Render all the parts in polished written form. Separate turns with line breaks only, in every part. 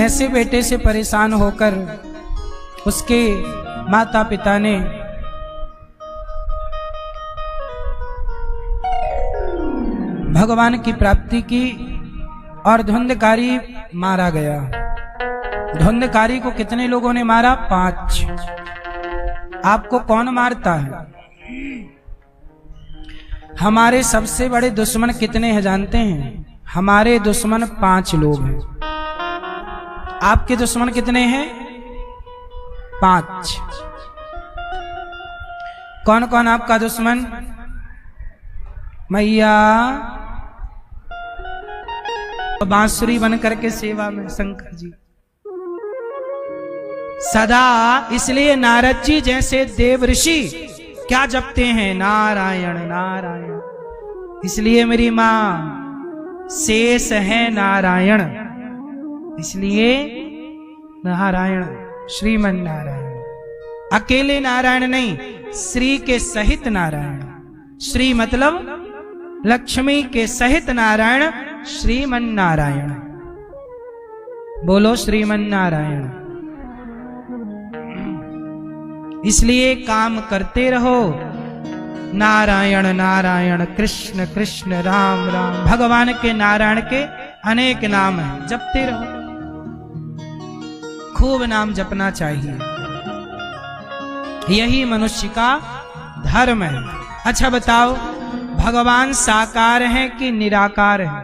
ऐसे बेटे से परेशान होकर उसके माता पिता ने भगवान की प्राप्ति की और धुंधकारी मारा गया। धुंधकारी को कितने लोगों ने मारा? 5। आपको कौन मारता है? हमारे सबसे बड़े दुश्मन कितने हैं जानते हैं? हमारे दुश्मन 5 लोग हैं। आपके दुश्मन कितने हैं? 5। कौन कौन आपका दुश्मन? मैया बांसुरी बन करके सेवा में शंकर जी सदा। इसलिए नारद जी जैसे देव ऋषि क्या जपते हैं? नारायण नारायण। इसलिए मेरी मां शेष है नारायण, इसलिए नारायण, श्रीमन नारायण। अकेले नारायण नहीं, श्री के सहित नारायण। श्री मतलब लक्ष्मी के सहित नारायण, श्रीमन नारायण। बोलो श्रीमन नारायण। इसलिए काम करते रहो, नारायण नारायण, कृष्ण कृष्ण, राम राम। भगवान के नारायण के अनेक नाम हैं, जपते रहो। खूब नाम जपना चाहिए, यही मनुष्य का धर्म है। अच्छा बताओ, भगवान साकार है कि निराकार है?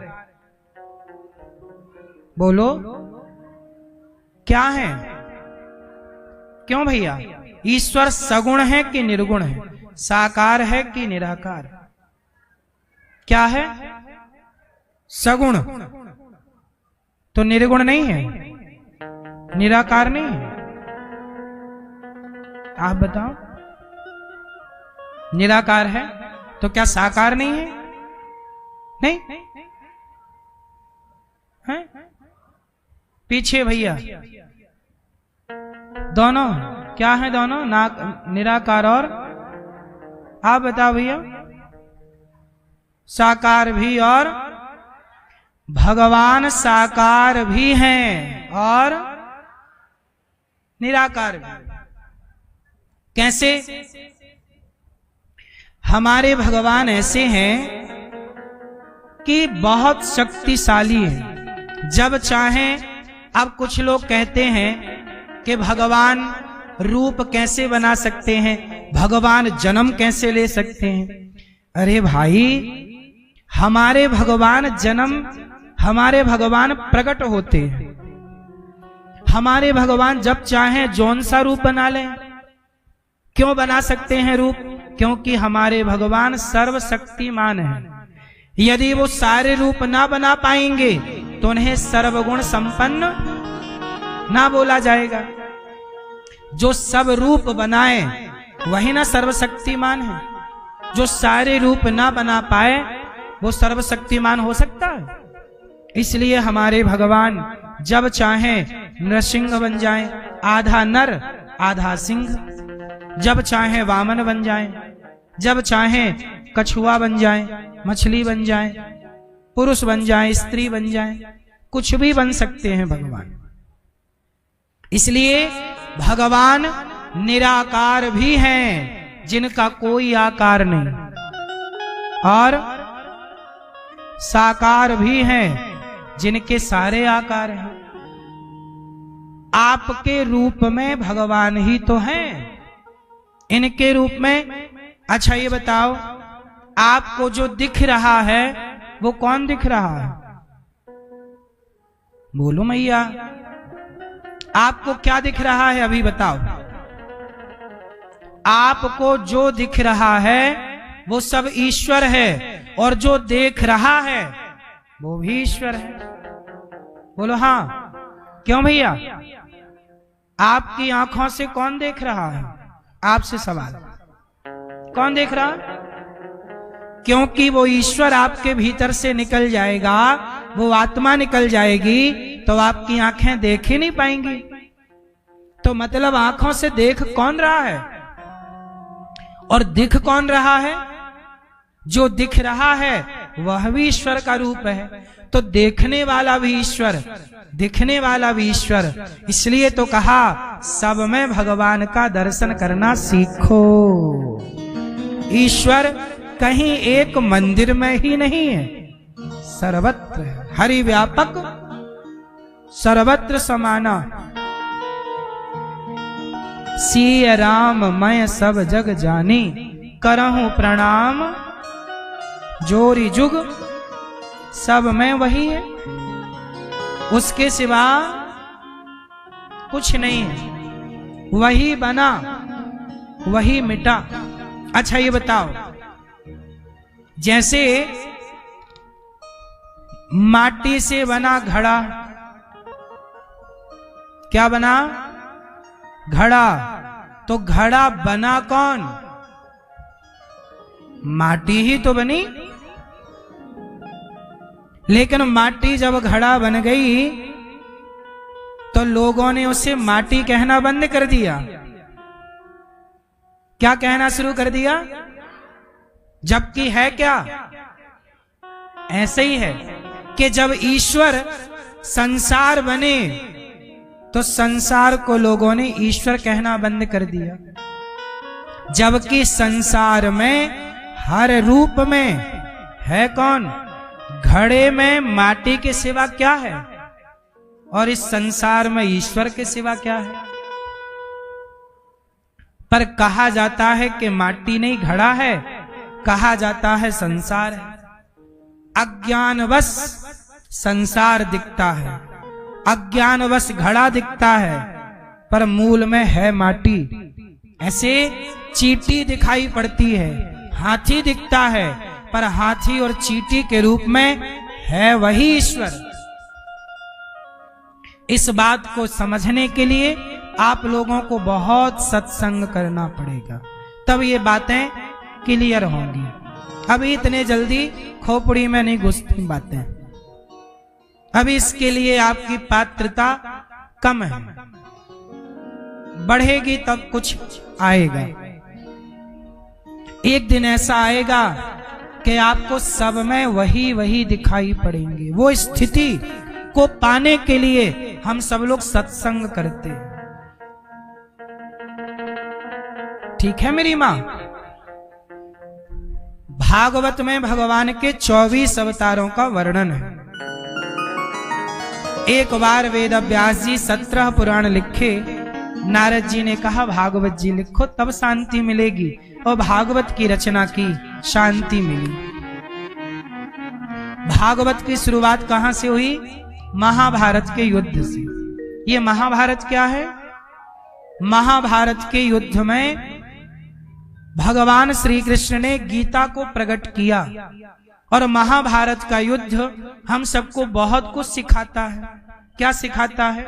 बोलो क्या है? क्यों भैया? ईश्वर सगुण है कि निर्गुण है? साकार है कि निराकार? क्या है? सगुण। तो निर्गुण नहीं है, निराकार नहीं है। आप बताओ, निराकार है तो क्या साकार नहीं है? नहीं है? पीछे भैया दोनों क्या है? दोनों निराकार और आप बताओ भैया। साकार भी और भगवान साकार भी हैं और निराकार भी। कैसे? हमारे भगवान ऐसे हैं कि बहुत शक्तिशाली है। जब चाहें, अब कुछ लोग कहते हैं कि भगवान रूप कैसे बना सकते हैं, भगवान जन्म कैसे ले सकते हैं। अरे भाई, हमारे भगवान प्रकट होते हैं। हमारे भगवान जब चाहें जौन सा रूप बना लें। क्यों बना सकते हैं रूप? क्योंकि हमारे भगवान सर्वशक्तिमान हैं। यदि वो सारे रूप ना बना पाएंगे तो उन्हें सर्वगुण संपन्न ना बोला जाएगा। जो सब रूप बनाए वही ना सर्वशक्तिमान है। जो सारे रूप ना बना पाए वो सर्वशक्तिमान हो सकता है? इसलिए हमारे भगवान जब चाहें नरसिंह बन जाएं, आधा नर आधा सिंह। जब चाहें वामन बन जाएं, जब चाहें कछुआ बन जाएं, मछली बन जाएं, पुरुष बन जाएं, स्त्री बन जाएं, कुछ भी बन सकते हैं भगवान। इसलिए भगवान निराकार भी हैं, जिनका कोई आकार नहीं, और साकार भी हैं, जिनके सारे आकार हैं। आपके रूप में भगवान ही तो हैं, इनके रूप में। अच्छा ये बताओ, आपको जो दिख रहा है वो कौन दिख रहा है? बोलो मैया, आपको क्या दिख रहा है? अभी बताओ। आपको जो दिख रहा है वो सब ईश्वर है, और जो देख रहा है वो भी ईश्वर है। बोलो हाँ। क्यों भैया? आपकी आंखों से कौन देख रहा है? आपसे सवाल, कौन देख रहा? क्योंकि वो ईश्वर आपके भीतर से निकल जाएगा, वो आत्मा निकल जाएगी तो आपकी आंखें देख ही नहीं पाएंगी। तो मतलब आंखों से देख कौन रहा है और दिख कौन रहा है? जो दिख रहा है वह भी ईश्वर का रूप है। तो देखने वाला भी ईश्वर, दिखने वाला भी ईश्वर। इसलिए तो कहा सब में भगवान का दर्शन करना सीखो। ईश्वर कहीं एक मंदिर में ही नहीं है, सर्वत्र है। हरि व्यापक सर्वत्र समाना, सिय राम मैं सब जग जानी, करहूं प्रणाम जोरी जुग। सब में वही है, उसके सिवा कुछ नहीं है। वही बना वही मिटा। अच्छा ये बताओ, जैसे माटी से बना घड़ा, क्या बना? घड़ा। तो घड़ा बना कौन? माटी ही तो बनी। लेकिन माटी जब घड़ा बन गई तो लोगों ने उसे माटी कहना बंद कर दिया। क्या कहना शुरू कर दिया? जबकि है क्या? ऐसे ही है कि जब ईश्वर संसार बने तो संसार को लोगों ने ईश्वर कहना बंद कर दिया। जबकि संसार में हर रूप में है कौन? घड़े में माटी के सिवा क्या है? और इस संसार में ईश्वर के सिवा क्या है? पर कहा जाता है कि माटी नहीं घड़ा है, कहा जाता है संसार है। अज्ञानवश संसार दिखता है, अज्ञानवश घड़ा दिखता है, पर मूल में है माटी। ऐसे चींटी दिखाई पड़ती है, हाथी दिखता है, पर हाथी और चींटी के रूप में है वही ईश्वर। इस बात को समझने के लिए आप लोगों को बहुत सत्संग करना पड़ेगा, तब ये बातें क्लियर होंगी। अभी इतने जल्दी खोपड़ी में नहीं घुसती बातें। अभी इसके लिए आपकी पात्रता कम है, बढ़ेगी तब कुछ आएगा। एक दिन ऐसा आएगा कि आपको सब में वही वही दिखाई पड़ेंगे। वो स्थिति को पाने के लिए हम सब लोग सत्संग करते हैं। ठीक है मेरी मां? भागवत में भगवान के 24 अवतारों का वर्णन है। एक बार वेद व्यास जी 17 पुराण लिखे। नारद जी ने कहा भागवत जी लिखो तब शांति मिलेगी, और भागवत की रचना की, शांति मिली। भागवत की शुरुआत कहां से हुई? महाभारत के युद्ध से। ये महाभारत क्या है? महाभारत के युद्ध में भगवान श्री कृष्ण ने गीता को प्रकट किया, और महाभारत का युद्ध हम सबको बहुत कुछ सिखाता है। क्या सिखाता है?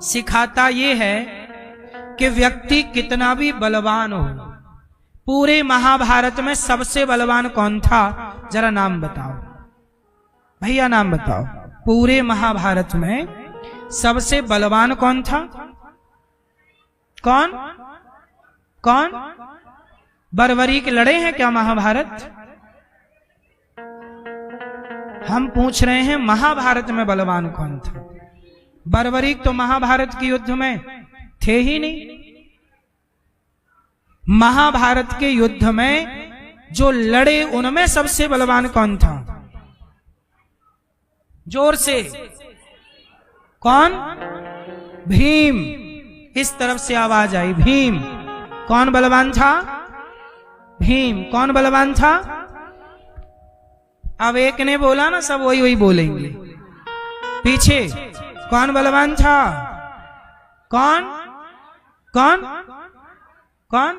सिखाता ये है कि व्यक्ति कितना भी बलवान हो, पूरे महाभारत में सबसे बलवान कौन था? जरा नाम बताओ भैया, नाम बताओ। पूरे महाभारत में सबसे बलवान कौन था? कौन? कौन? बर्बरीक लड़े हैं क्या महाभारत? हम पूछ रहे हैं महाभारत में बलवान कौन था? बर्बरीक तो महाभारत के युद्ध में थे ही नहीं। महाभारत के युद्ध में जो लड़े उनमें सबसे बलवान कौन था? जोर से, कौन? भीम। इस तरफ से आवाज आई, भीम। कौन बलवान था? भीम। कौन बलवान था? अब एक ने बोला ना, सब वही वही बोलेंगे। पीछे कौन बलवान था? कौन? कौन? कौन?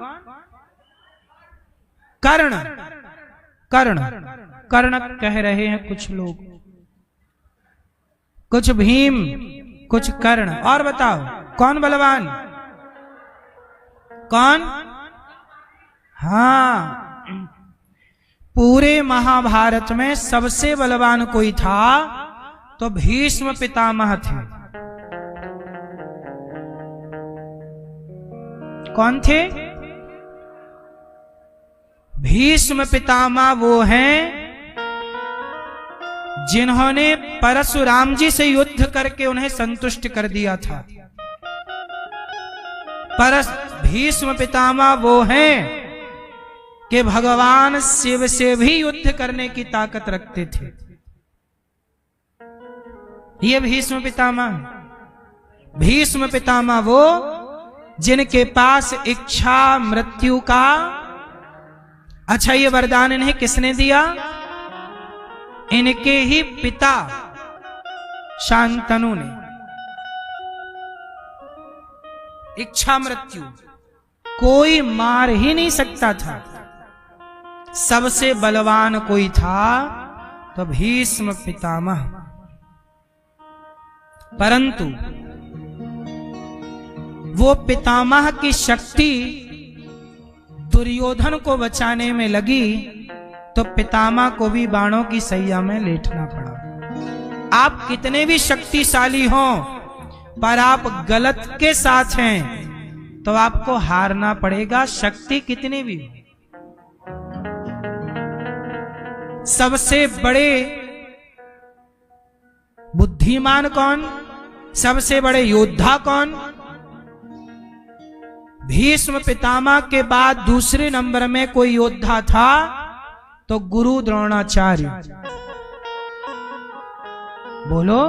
कर्ण। कर्ण। कर्ण कह रहे हैं कुछ लोग, कुछ भीम, कुछ कर्ण। और बताओ कौन बलवान? कौन? हाँ, पूरे महाभारत में सबसे बलवान कोई था तो भीष्म पितामह थे। कौन थे? भीष्म पितामह वो हैं जिन्होंने परशुराम जी से युद्ध करके उन्हें संतुष्ट कर दिया था। भीष्म पितामह वो हैं कि भगवान शिव से भी युद्ध करने की ताकत रखते थे। ये भीष्म पितामह वो जिनके पास इच्छा मृत्यु का, अच्छा ये वरदान इन्हें किसने दिया? इनके ही पिता शांतनु ने। इच्छा मृत्यु कोई मार ही नहीं सकता था। सबसे बलवान कोई था तो भीष्म पितामह। परंतु वो पितामह की शक्ति दुर्योधन को बचाने में लगी तो पितामह को भी बाणों की सैया में लेटना पड़ा। आप कितने भी शक्तिशाली हों पर आप गलत के साथ हैं तो आपको हारना पड़ेगा, शक्ति कितनी भी। सबसे बड़े बुद्धिमान कौन? सबसे बड़े योद्धा कौन? भीष्म पितामह के बाद दूसरे नंबर में कोई योद्धा था तो गुरु द्रोणाचार्य। बोलो,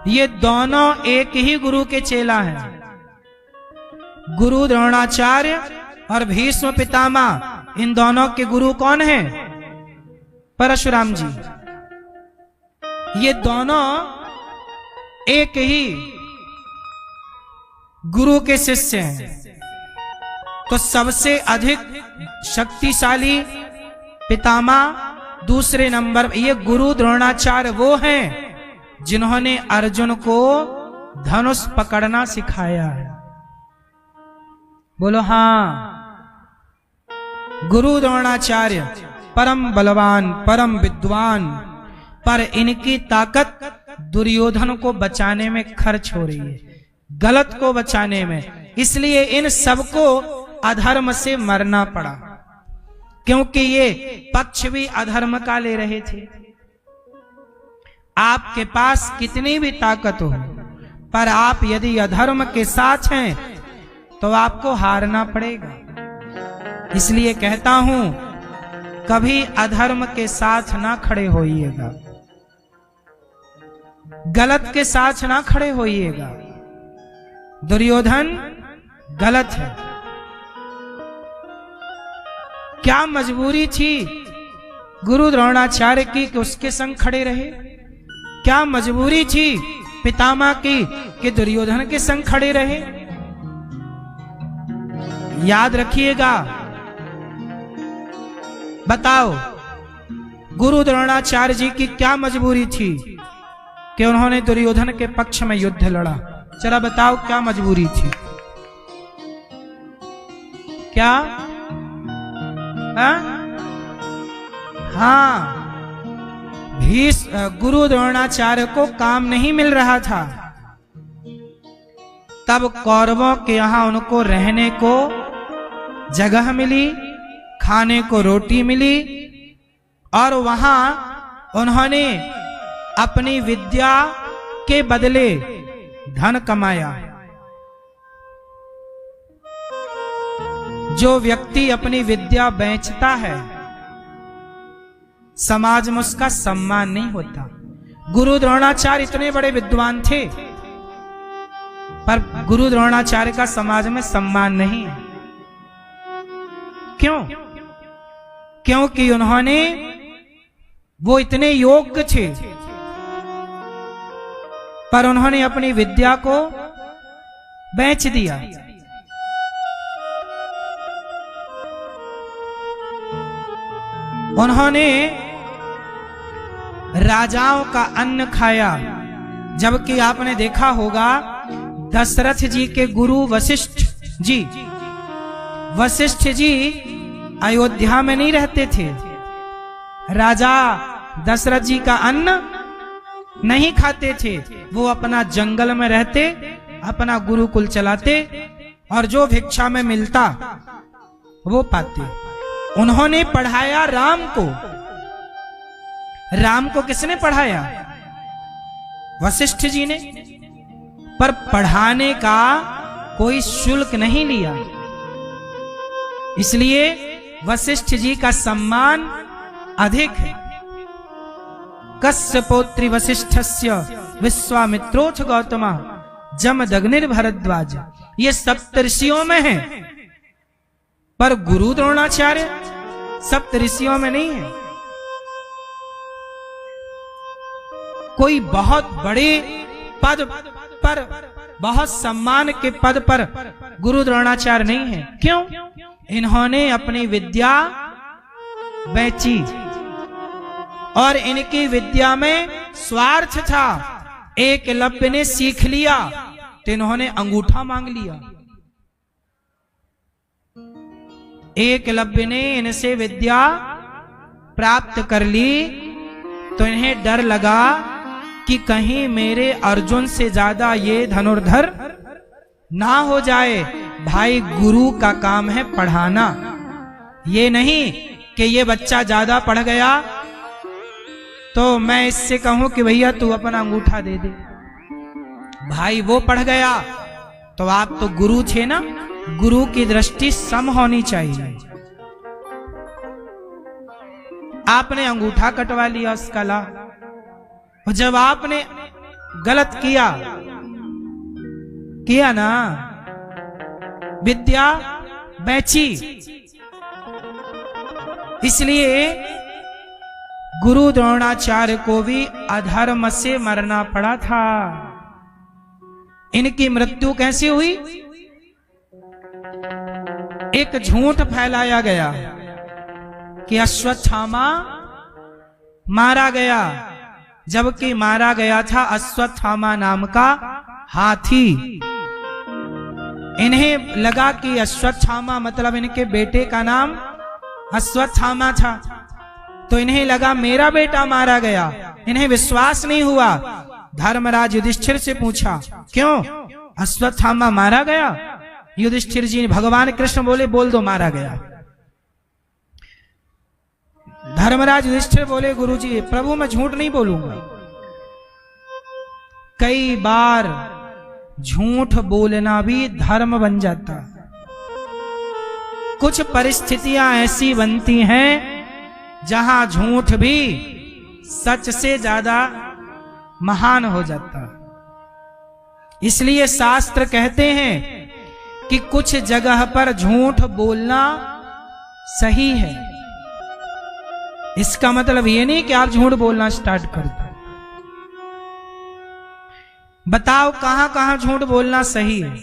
ये दोनों एक ही गुरु के चेला हैं। गुरु द्रोणाचार्य और भीष्म पितामह, इन दोनों के गुरु कौन हैं? परशुराम जी। ये दोनों एक ही गुरु के शिष्य हैं। तो सबसे अधिक शक्तिशाली पितामह, दूसरे नंबर ये गुरु द्रोणाचार्य वो हैं जिन्होंने अर्जुन को धनुष पकड़ना सिखाया है। बोलो हाँ, गुरु द्रोणाचार्य परम बलवान, परम विद्वान, पर इनकी ताकत दुर्योधन को बचाने में खर्च हो रही है, गलत को बचाने में। इसलिए इन सबको अधर्म से मरना पड़ा, क्योंकि ये पक्ष भी अधर्म का ले रहे थे। आपके पास कितनी भी ताकत हो पर आप यदि अधर्म के साथ हैं तो आपको हारना पड़ेगा। इसलिए कहता हूं, कभी अधर्म के साथ ना खड़े होइएगा, गलत के साथ ना खड़े होइएगा। दुर्योधन गलत है। क्या मजबूरी थी गुरु द्रोणाचार्य की कि उसके संग खड़े रहे? क्या मजबूरी थी पितामह की कि दुर्योधन के संग खड़े रहे? याद रखिएगा। बताओ, गुरु द्रोणाचार्य जी की क्या मजबूरी थी कि उन्होंने दुर्योधन के पक्ष में युद्ध लड़ा? जरा बताओ क्या मजबूरी थी? क्या? हाँ, गुरु द्रोणाचार्य को काम नहीं मिल रहा था। तब कौरवों के यहां उनको रहने को जगह मिली, खाने को रोटी मिली, और वहां उन्होंने अपनी विद्या के बदले धन कमाया। जो व्यक्ति अपनी विद्या बेचता है, समाज में उसका सम्मान नहीं होता। गुरु द्रोणाचार्य इतने बड़े विद्वान थे, पर गुरु द्रोणाचार्य का समाज में सम्मान नहीं है। क्यों? क्योंकि उन्होंने, वो इतने योग्य थे, पर उन्होंने अपनी विद्या को बेच दिया। उन्होंने राजाओं का अन्न खाया, जबकि आपने देखा होगा दशरथ जी के गुरु वशिष्ठ जी अयोध्या में नहीं रहते थे। राजा दशरथ जी का अन्न नहीं खाते थे, वो अपना जंगल में रहते, अपना गुरुकुल चलाते, और जो भिक्षा में मिलता वो पाते। उन्होंने पढ़ाया राम को, राम को किसने पढ़ाया? वशिष्ठ जी ने। पर पढ़ाने का कोई शुल्क नहीं लिया, इसलिए वशिष्ठ जी का सम्मान अधिक है। कश्यपोत्री वशिष्ठस्य विश्वामित्रोथ गौतमा जमदग्निर भरद्वाज, ये सप्तऋषियों में है, पर गुरु द्रोणाचार्य सप्तऋषियों में नहीं है। कोई बहुत बड़े पद पर, बहुत सम्मान के पद पर गुरु द्रोणाचार्य नहीं है। क्यों? इन्होंने अपनी विद्या बेची और इनकी विद्या में स्वार्थ था। एकलव्य ने सीख लिया तो इन्होंने अंगूठा मांग लिया। एकलव्य ने इनसे विद्या प्राप्त कर ली तो इन्हें डर लगा कि कहीं मेरे अर्जुन से ज्यादा ये धनुर्धर ना हो जाए। भाई, गुरु का काम है पढ़ाना, ये नहीं कि ये बच्चा ज्यादा पढ़ गया तो मैं इससे कहूं कि भैया तू अपना अंगूठा दे दे। भाई, वो पढ़ गया तो आप तो गुरु थे ना, गुरु की दृष्टि सम होनी चाहिए। आपने अंगूठा कटवा लिया उसका ला, और जब आपने गलत किया ना, विद्या बेची, इसलिए गुरु द्रोणाचार्य को भी अधर्म से मरना पड़ा था। इनकी मृत्यु कैसे हुई? एक झूठ फैलाया गया कि अश्वत्थामा मारा गया, जबकि मारा गया था अश्वत्थामा नाम का हाथी। इन्हें लगा कि अश्वत्थामा मतलब इनके बेटे का नाम अश्वत्थामा था, तो इन्हें लगा मेरा बेटा मारा गया। इन्हें विश्वास नहीं हुआ। धर्मराज युधिष्ठिर से पूछा, क्यों अश्वत्थामा मारा गया? युधिष्ठिर जी भगवान कृष्ण बोले, बोल दो मारा गया। धर्मराज युधिष्ठिर बोले, गुरुजी प्रभु मैं झूठ नहीं बोलूंगा। कई बार झूठ बोलना भी धर्म बन जाता। कुछ परिस्थितियां ऐसी बनती हैं जहां झूठ भी सच से ज्यादा महान हो जाता। इसलिए शास्त्र कहते हैं कि कुछ जगह पर झूठ बोलना सही है। इसका मतलब ये नहीं कि आप झूठ बोलना स्टार्ट कर दो। बताओ कहां कहां झूठ बोलना सही है?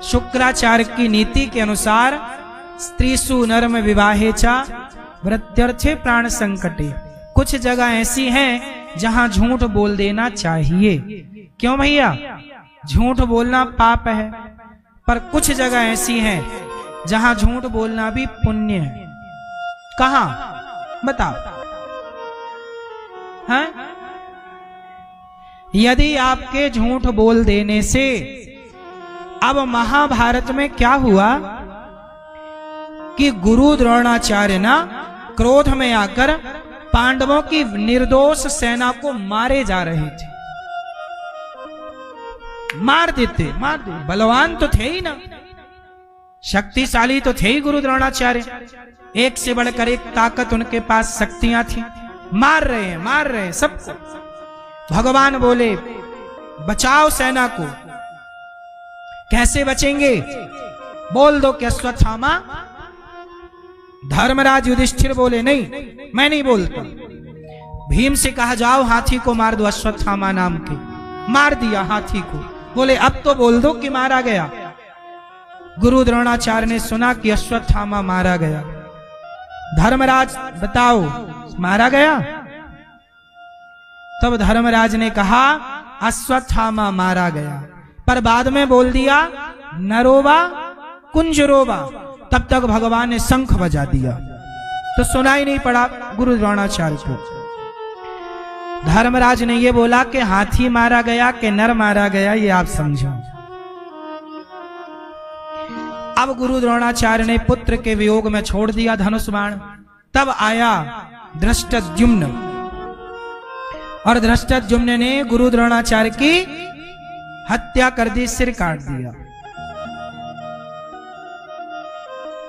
शुक्राचार्य की नीति के अनुसार स्त्रीसु नर्म विवाहे चा वृत्यर्थे प्राण संकटे। कुछ जगह ऐसी हैं जहां झूठ बोल देना चाहिए। क्यों भैया? झूठ बोलना पाप है, पर कुछ जगह ऐसी हैं जहां झूठ बोलना भी पुण्य है। कहां बताओ? हैं? यदि आपके झूठ बोल देने से, अब महाभारत में क्या हुआ कि गुरु द्रोणाचार्य ना क्रोध में आकर पांडवों की निर्दोष सेना को मारे जा रहे थे। मार देते। बलवान तो थे ही ना, शक्तिशाली तो थे ही गुरु द्रोणाचार्य। एक से बढ़कर एक ताकत उनके पास शक्तियां थी। मार रहे सबको। भगवान बोले बचाओ सेना को। कैसे बचेंगे? बोल दो कि अश्वत्थामा। धर्मराज युधिष्ठिर बोले नहीं, मैं नहीं बोलता। भीम से कहा जाओ हाथी को मार दो, अश्वत्थामा नाम के। मार दिया हाथी को। बोले अब तो बोल दो कि मारा गया। गुरु द्रोणाचार्य ने सुना कि अश्वत्थामा मारा गया। धर्मराज बताओ मारा गया? तब धर्मराज ने कहा अश्वत्थामा मारा गया, पर बाद में बोल दिया नरोवा कुंजरोवा। तब तक भगवान ने शंख बजा दिया तो सुनाई नहीं पड़ा गुरु द्रोणाचार्य को। धर्मराज ने यह बोला कि हाथी मारा गया कि नर मारा गया, ये आप समझो। अब गुरु द्रोणाचार्य ने पुत्र के वियोग में छोड़ दिया धनुष बाण। तब आया धृष्टद्युम्न और धृष्टद्युम्न ने गुरु द्रोणाचार्य की हत्या कर दी, सिर काट दिया।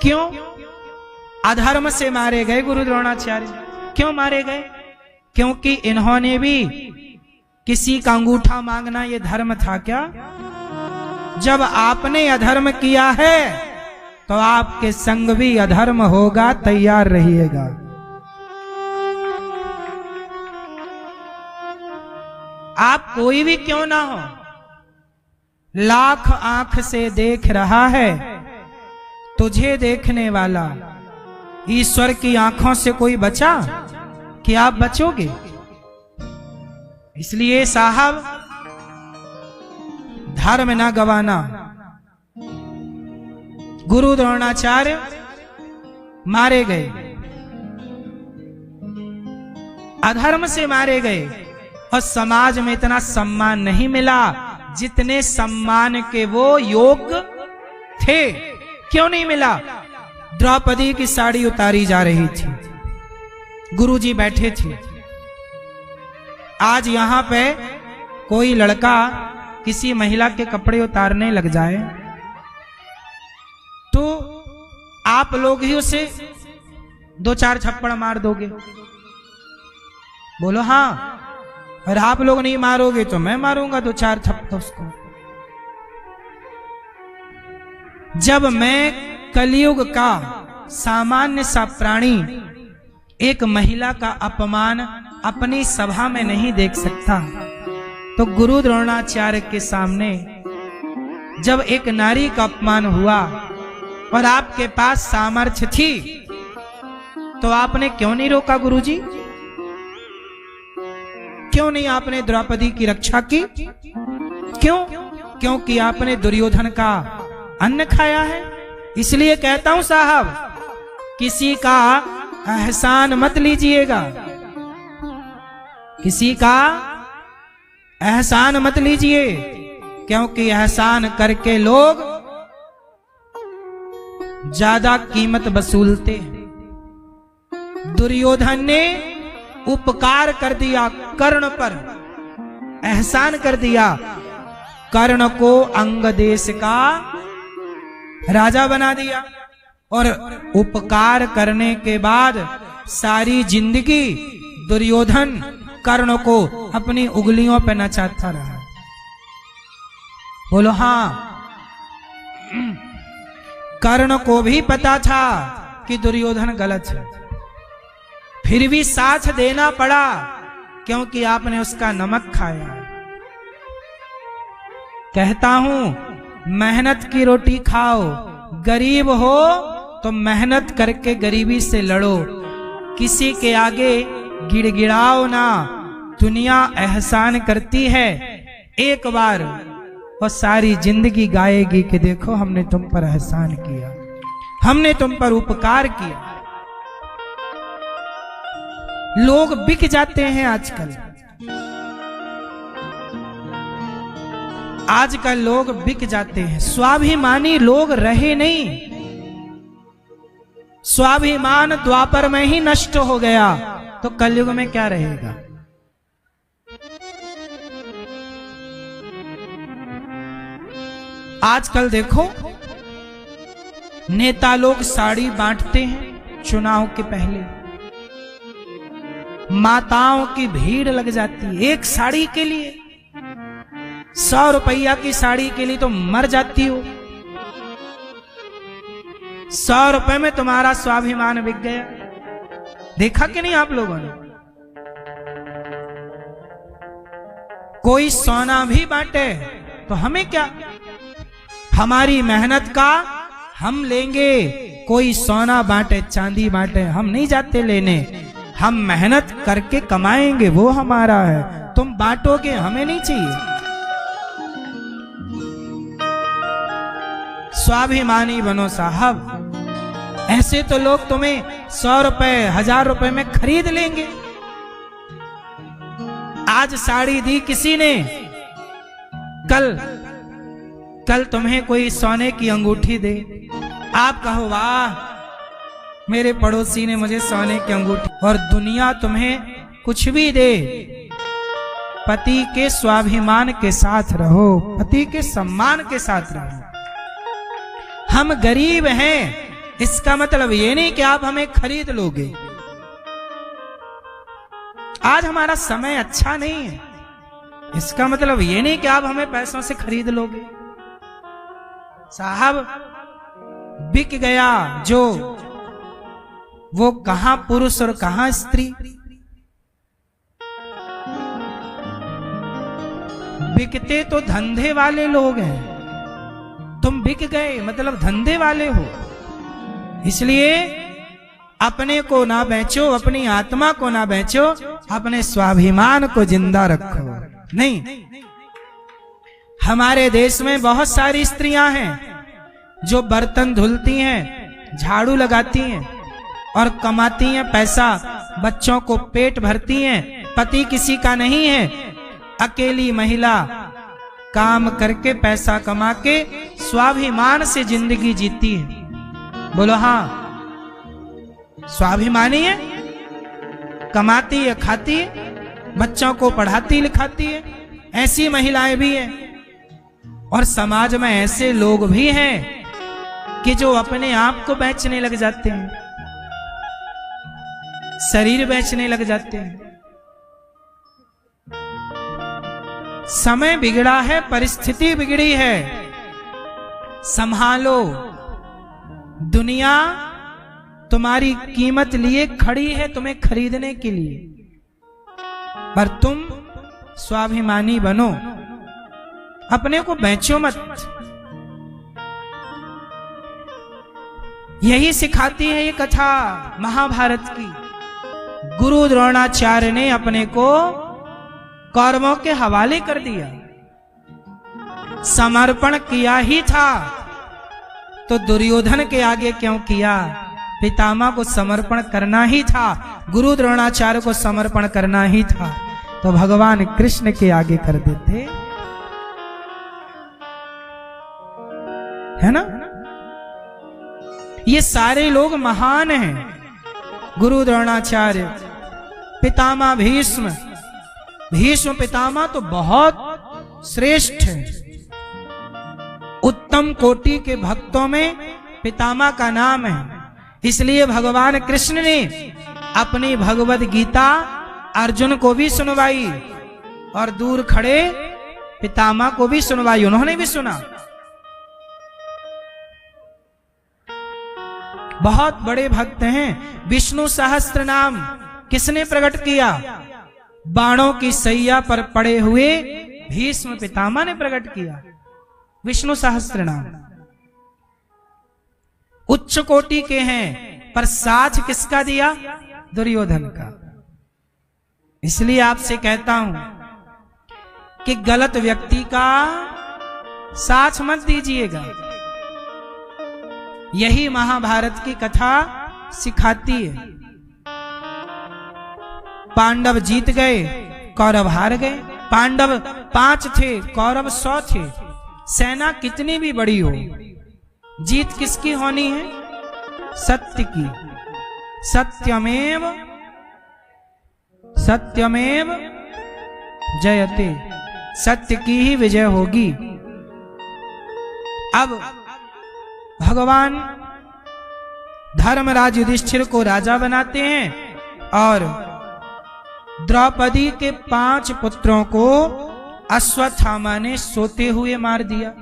क्यों? अधर्म से मारे गए गुरु द्रोणाचार्य। क्यों मारे गए? क्योंकि इन्होंने भी किसी का अंगूठा मांगना ये धर्म था क्या? जब आपने अधर्म किया है तो आपके संग भी अधर्म होगा, तैयार रहिएगा। आप कोई भी क्यों ना हो, लाख आंख से देख रहा है तुझे देखने वाला। ईश्वर की आंखों से कोई बचा कि आप बचोगे? इसलिए साहब धर्म ना गवाना। गुरु द्रोणाचार्य मारे गए, अधर्म से मारे गए और समाज में इतना सम्मान नहीं मिला जितने सम्मान के वो योग्य थे। क्यों नहीं मिला? द्रौपदी की साड़ी उतारी जा रही थी, गुरुजी बैठे थे। आज यहां पे कोई लड़का किसी महिला के कपड़े उतारने लग जाए तो आप लोग ही उसे 2-4 थप्पड़ मार दोगे? बोलो हाँ। और आप लोग नहीं मारोगे तो मैं मारूंगा 2-4 थप्पड़ उसको। जब मैं कलयुग का सामान्य सा प्राणी एक महिला का अपमान अपनी सभा में नहीं देख सकता, तो गुरु द्रोणाचार्य के सामने जब एक नारी का अपमान हुआ और आपके पास सामर्थ्य थी तो आपने क्यों नहीं रोका गुरुजी? क्यों नहीं आपने द्रौपदी की रक्षा की? क्यों? क्योंकि आपने दुर्योधन का अन्न खाया है। इसलिए कहता हूं साहब, किसी का एहसान मत लीजिएगा, किसी का एहसान मत लीजिए, क्योंकि एहसान करके लोग ज्यादा कीमत वसूलते हैं। दुर्योधन ने उपकार कर दिया कर्ण पर, एहसान कर दिया। कर्ण को अंग देश का राजा बना दिया और उपकार करने के बाद सारी जिंदगी दुर्योधन कर्ण को अपनी उंगलियों पर नचाता रहा। बोलो हाँ। कर्ण को भी पता था कि दुर्योधन गलत है, फिर भी साथ देना पड़ा क्योंकि आपने उसका नमक खाया। कहता हूं मेहनत की रोटी खाओ, गरीब हो तो मेहनत करके गरीबी से लड़ो, किसी के आगे गिड़गिड़ाओ ना। दुनिया एहसान करती है एक बार और सारी जिंदगी गाएगी कि देखो हमने तुम पर एहसान किया, हमने तुम पर उपकार किया। लोग बिक जाते हैं आजकल, आजकल लोग बिक जाते हैं। स्वाभिमानी लोग रहे नहीं। स्वाभिमान द्वापर में ही नष्ट हो गया तो कलयुग में क्या रहेगा? आजकल देखो नेता लोग साड़ी बांटते हैं चुनाव के पहले, माताओं की भीड़ लग जाती है एक साड़ी के लिए। 100 रुपया की साड़ी के लिए तो मर जाती हो। 100 रुपए में तुम्हारा स्वाभिमान बिक गया। देखा कि नहीं आप लोगों ने? कोई सोना भी बांटे तो हमें क्या, हमारी मेहनत का हम लेंगे। कोई सोना बांटे चांदी बांटे हम नहीं जाते लेने, हम मेहनत करके कमाएंगे वो हमारा है। तुम बांटोगे हमें नहीं चाहिए। स्वाभिमानी बनो साहब। ऐसे तो लोग तुम्हें 100 रुपए 1000 रुपए में खरीद लेंगे। आज साड़ी दी किसी ने, कल तुम्हें कोई सोने की अंगूठी दे, आप कहो वाह मेरे पड़ोसी ने मुझे सोने की अंगूठी, और दुनिया तुम्हें कुछ भी दे पति के स्वाभिमान के साथ रहो, पति के सम्मान के साथ रहो। हम गरीब हैं, इसका मतलब ये नहीं कि आप हमें खरीद लोगे। आज हमारा समय अच्छा नहीं है, इसका मतलब ये नहीं कि आप हमें पैसों से खरीद लोगे। साहब, बिक गया जो, वो कहां पुरुष और कहां स्त्री। बिकते तो धंधे वाले लोग हैं, तुम बिक गए मतलब धंधे वाले हो। इसलिए अपने को ना बेचो, अपनी आत्मा को ना बेचो, अपने स्वाभिमान को जिंदा रखो। नहीं, हमारे देश में बहुत सारी स्त्रियां हैं जो बर्तन धुलती हैं, झाड़ू लगाती हैं और कमाती हैं पैसा, बच्चों को पेट भरती हैं, पति किसी का नहीं है। अकेली महिला काम करके पैसा कमा के स्वाभिमान से जिंदगी जीती है। बोलो हाँ, स्वाभिमानी है, कमाती है, खाती है, बच्चों को पढ़ाती लिखाती है। ऐसी महिलाएं भी हैं। और समाज में ऐसे लोग भी हैं कि जो अपने आप को बेचने लग जाते हैं, शरीर बेचने लग जाते हैं। समय बिगड़ा है, परिस्थिति बिगड़ी है, संभालो। दुनिया तुम्हारी कीमत लिए खड़ी है तुम्हें खरीदने के लिए, पर तुम स्वाभिमानी बनो, अपने को बेचो मत। यही सिखाती है ये कथा महाभारत की। गुरु द्रोणाचार्य ने अपने को कौरवों के हवाले कर दिया। समर्पण किया ही था तो दुर्योधन के आगे क्यों किया? पितामह को समर्पण करना ही था, गुरु द्रोणाचार्य को समर्पण करना ही था, तो भगवान कृष्ण के आगे कर देते, है ना। ये सारे लोग महान हैं। गुरु द्रोणाचार्य, पितामह भीष्म, भीष्म पितामह तो बहुत श्रेष्ठ है। उत्तम कोटि के भक्तों में पितामह का नाम है। इसलिए भगवान कृष्ण ने अपनी भगवद गीता अर्जुन को भी सुनवाई और दूर खड़े पितामह को भी सुनवाई, उन्होंने भी सुना। बहुत बड़े भक्त हैं। विष्णु सहस्त्र नाम किसने प्रकट किया? बाणों की सैया पर पड़े हुए भीष्म पितामह ने प्रकट किया विष्णु सहस्त्र नाम। उच्च कोटि के हैं, पर साथ किसका दिया? दुर्योधन का। इसलिए आपसे कहता हूं कि गलत व्यक्ति का साथ मत दीजिएगा। यही महाभारत की कथा सिखाती है। पांडव जीत गए, कौरव हार गए। पांडव 5 थे, कौरव 100 थे। सेना कितनी भी बड़ी हो, जीत किसकी होनी है? सत्य की। सत्यमेव सत्यमेव जयते, सत्य की ही विजय होगी। अब भगवान धर्मराज युधिष्ठिर को राजा बनाते हैं और द्रौपदी के 5 पुत्रों को अश्वत्थामा ने सोते हुए मार दिया।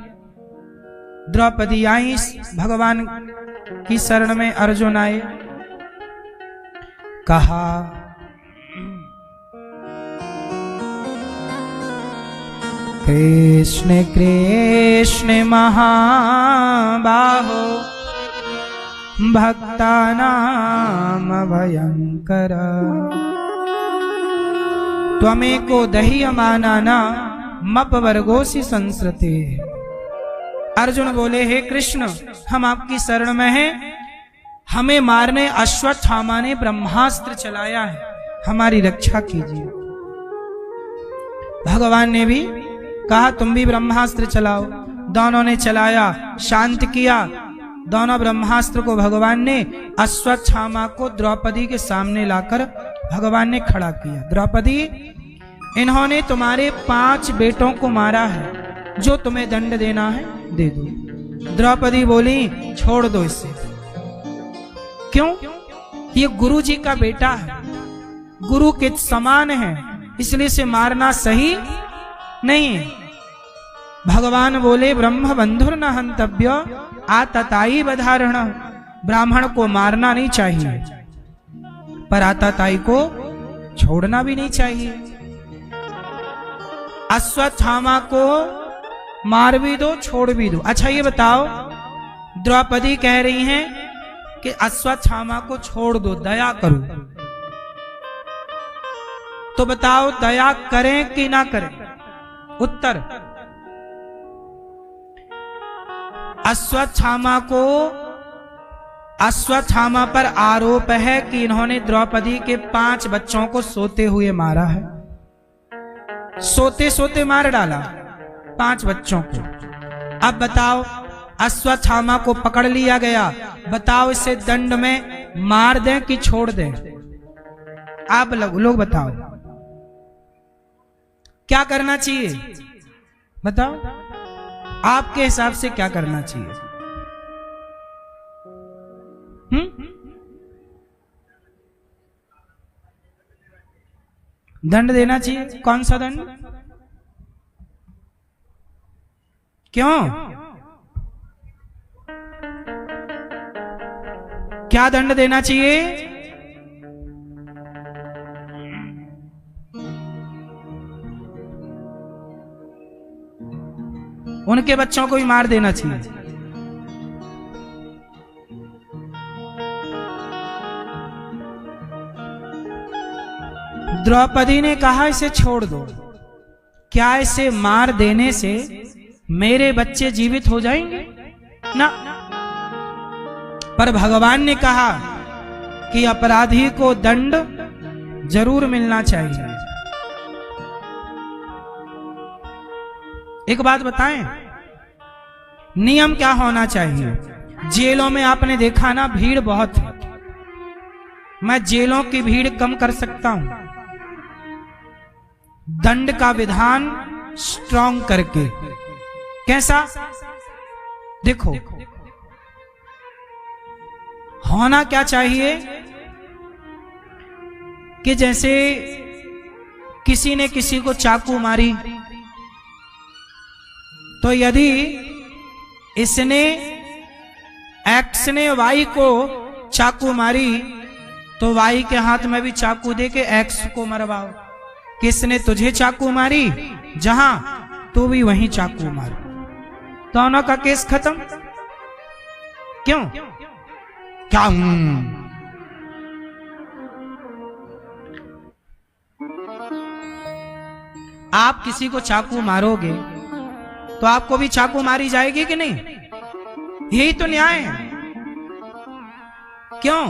द्रौपदी आई, भगवान की शरण में अर्जुन आए, कहा कृष्ण कृष्ण महाबाहो भक्तानाम भयंकर त्वमेको दह्यमानाना मपवर्गोसि संसृते। अर्जुन बोले, हे कृष्ण, हम आपकी शरण में हैं, हमें मारने अश्वत्थामा ने ब्रह्मास्त्र चलाया है, हमारी रक्षा कीजिए। भगवान ने भी कहा तुम भी ब्रह्मास्त्र चलाओ। दोनों ने चलाया, शांत किया। दोनों ब्रह्मास्त्र को भगवान ने अश्वत्थामा को द्रौपदी के सामने लाकर भगवान ने खड़ा किया। द्रौपदी, इन्होंने तुम्हारे 5 बेटों को मारा है, जो तुम्हें दंड देना है दे दो। द्रौपदी बोली छोड़ दो इसे। क्यों? ये गुरु जी का बेटा है, गुरु के समान है, इसलिए इसे मारना सही नहीं है। भगवान बोले ब्रह्म बंधुर न हंतव्य आतताई बधारण। ब्राह्मण को मारना नहीं चाहिए, पर आतताई को छोड़ना भी नहीं चाहिए। अश्वत्थामा को मार भी दो छोड़ भी दो। अच्छा ये बताओ, द्रौपदी कह रही हैं कि अश्वत्थामा को छोड़ दो, दया करो, तो बताओ दया करें कि ना करें? उत्तर, अश्वत्थामा पर आरोप है कि इन्होंने द्रौपदी के 5 बच्चों को सोते हुए मारा है। सोते सोते मार डाला 5 बच्चों को। अब बताओ, अश्वत्थामा को पकड़ लिया गया, बताओ इसे दंड में मार दें कि छोड़ दें? आप लोग बताओ क्या करना चाहिए? बताओ आपके हिसाब से क्या करना चाहिए? दंड देना चाहिए। कौन सा दंड? क्यों? क्या दंड देना चाहिए? उनके बच्चों को भी मार देना चाहिए। द्रौपदी ने कहा इसे छोड़ दो। क्या इसे मार देने से मेरे बच्चे जीवित हो जाएंगे? ना। पर भगवान ने कहा कि अपराधी को दंड जरूर मिलना चाहिए। एक बात बताएं, नियम क्या होना चाहिए? जेलों में आपने देखा ना, भीड़ बहुत है। मैं जेलों की भीड़ कम कर सकता हूं, दंड का विधान स्ट्रॉन्ग करके। कैसा? देखो, होना क्या चाहिए कि जैसे किसी ने किसी को चाकू मारी, तो यदि इसने एक्स ने वाई को चाकू मारी, तो वाई के हाथ में भी चाकू दे के एक्स को मरवाओ। किसने तुझे चाकू मारी, जहां तू भी वहीं चाकू मार, दोनों का केस खत्म। क्यों? क्या? आप किसी को चाकू मारोगे तो आपको भी चाकू मारी जाएगी कि नहीं? यही तो न्याय है। क्यों?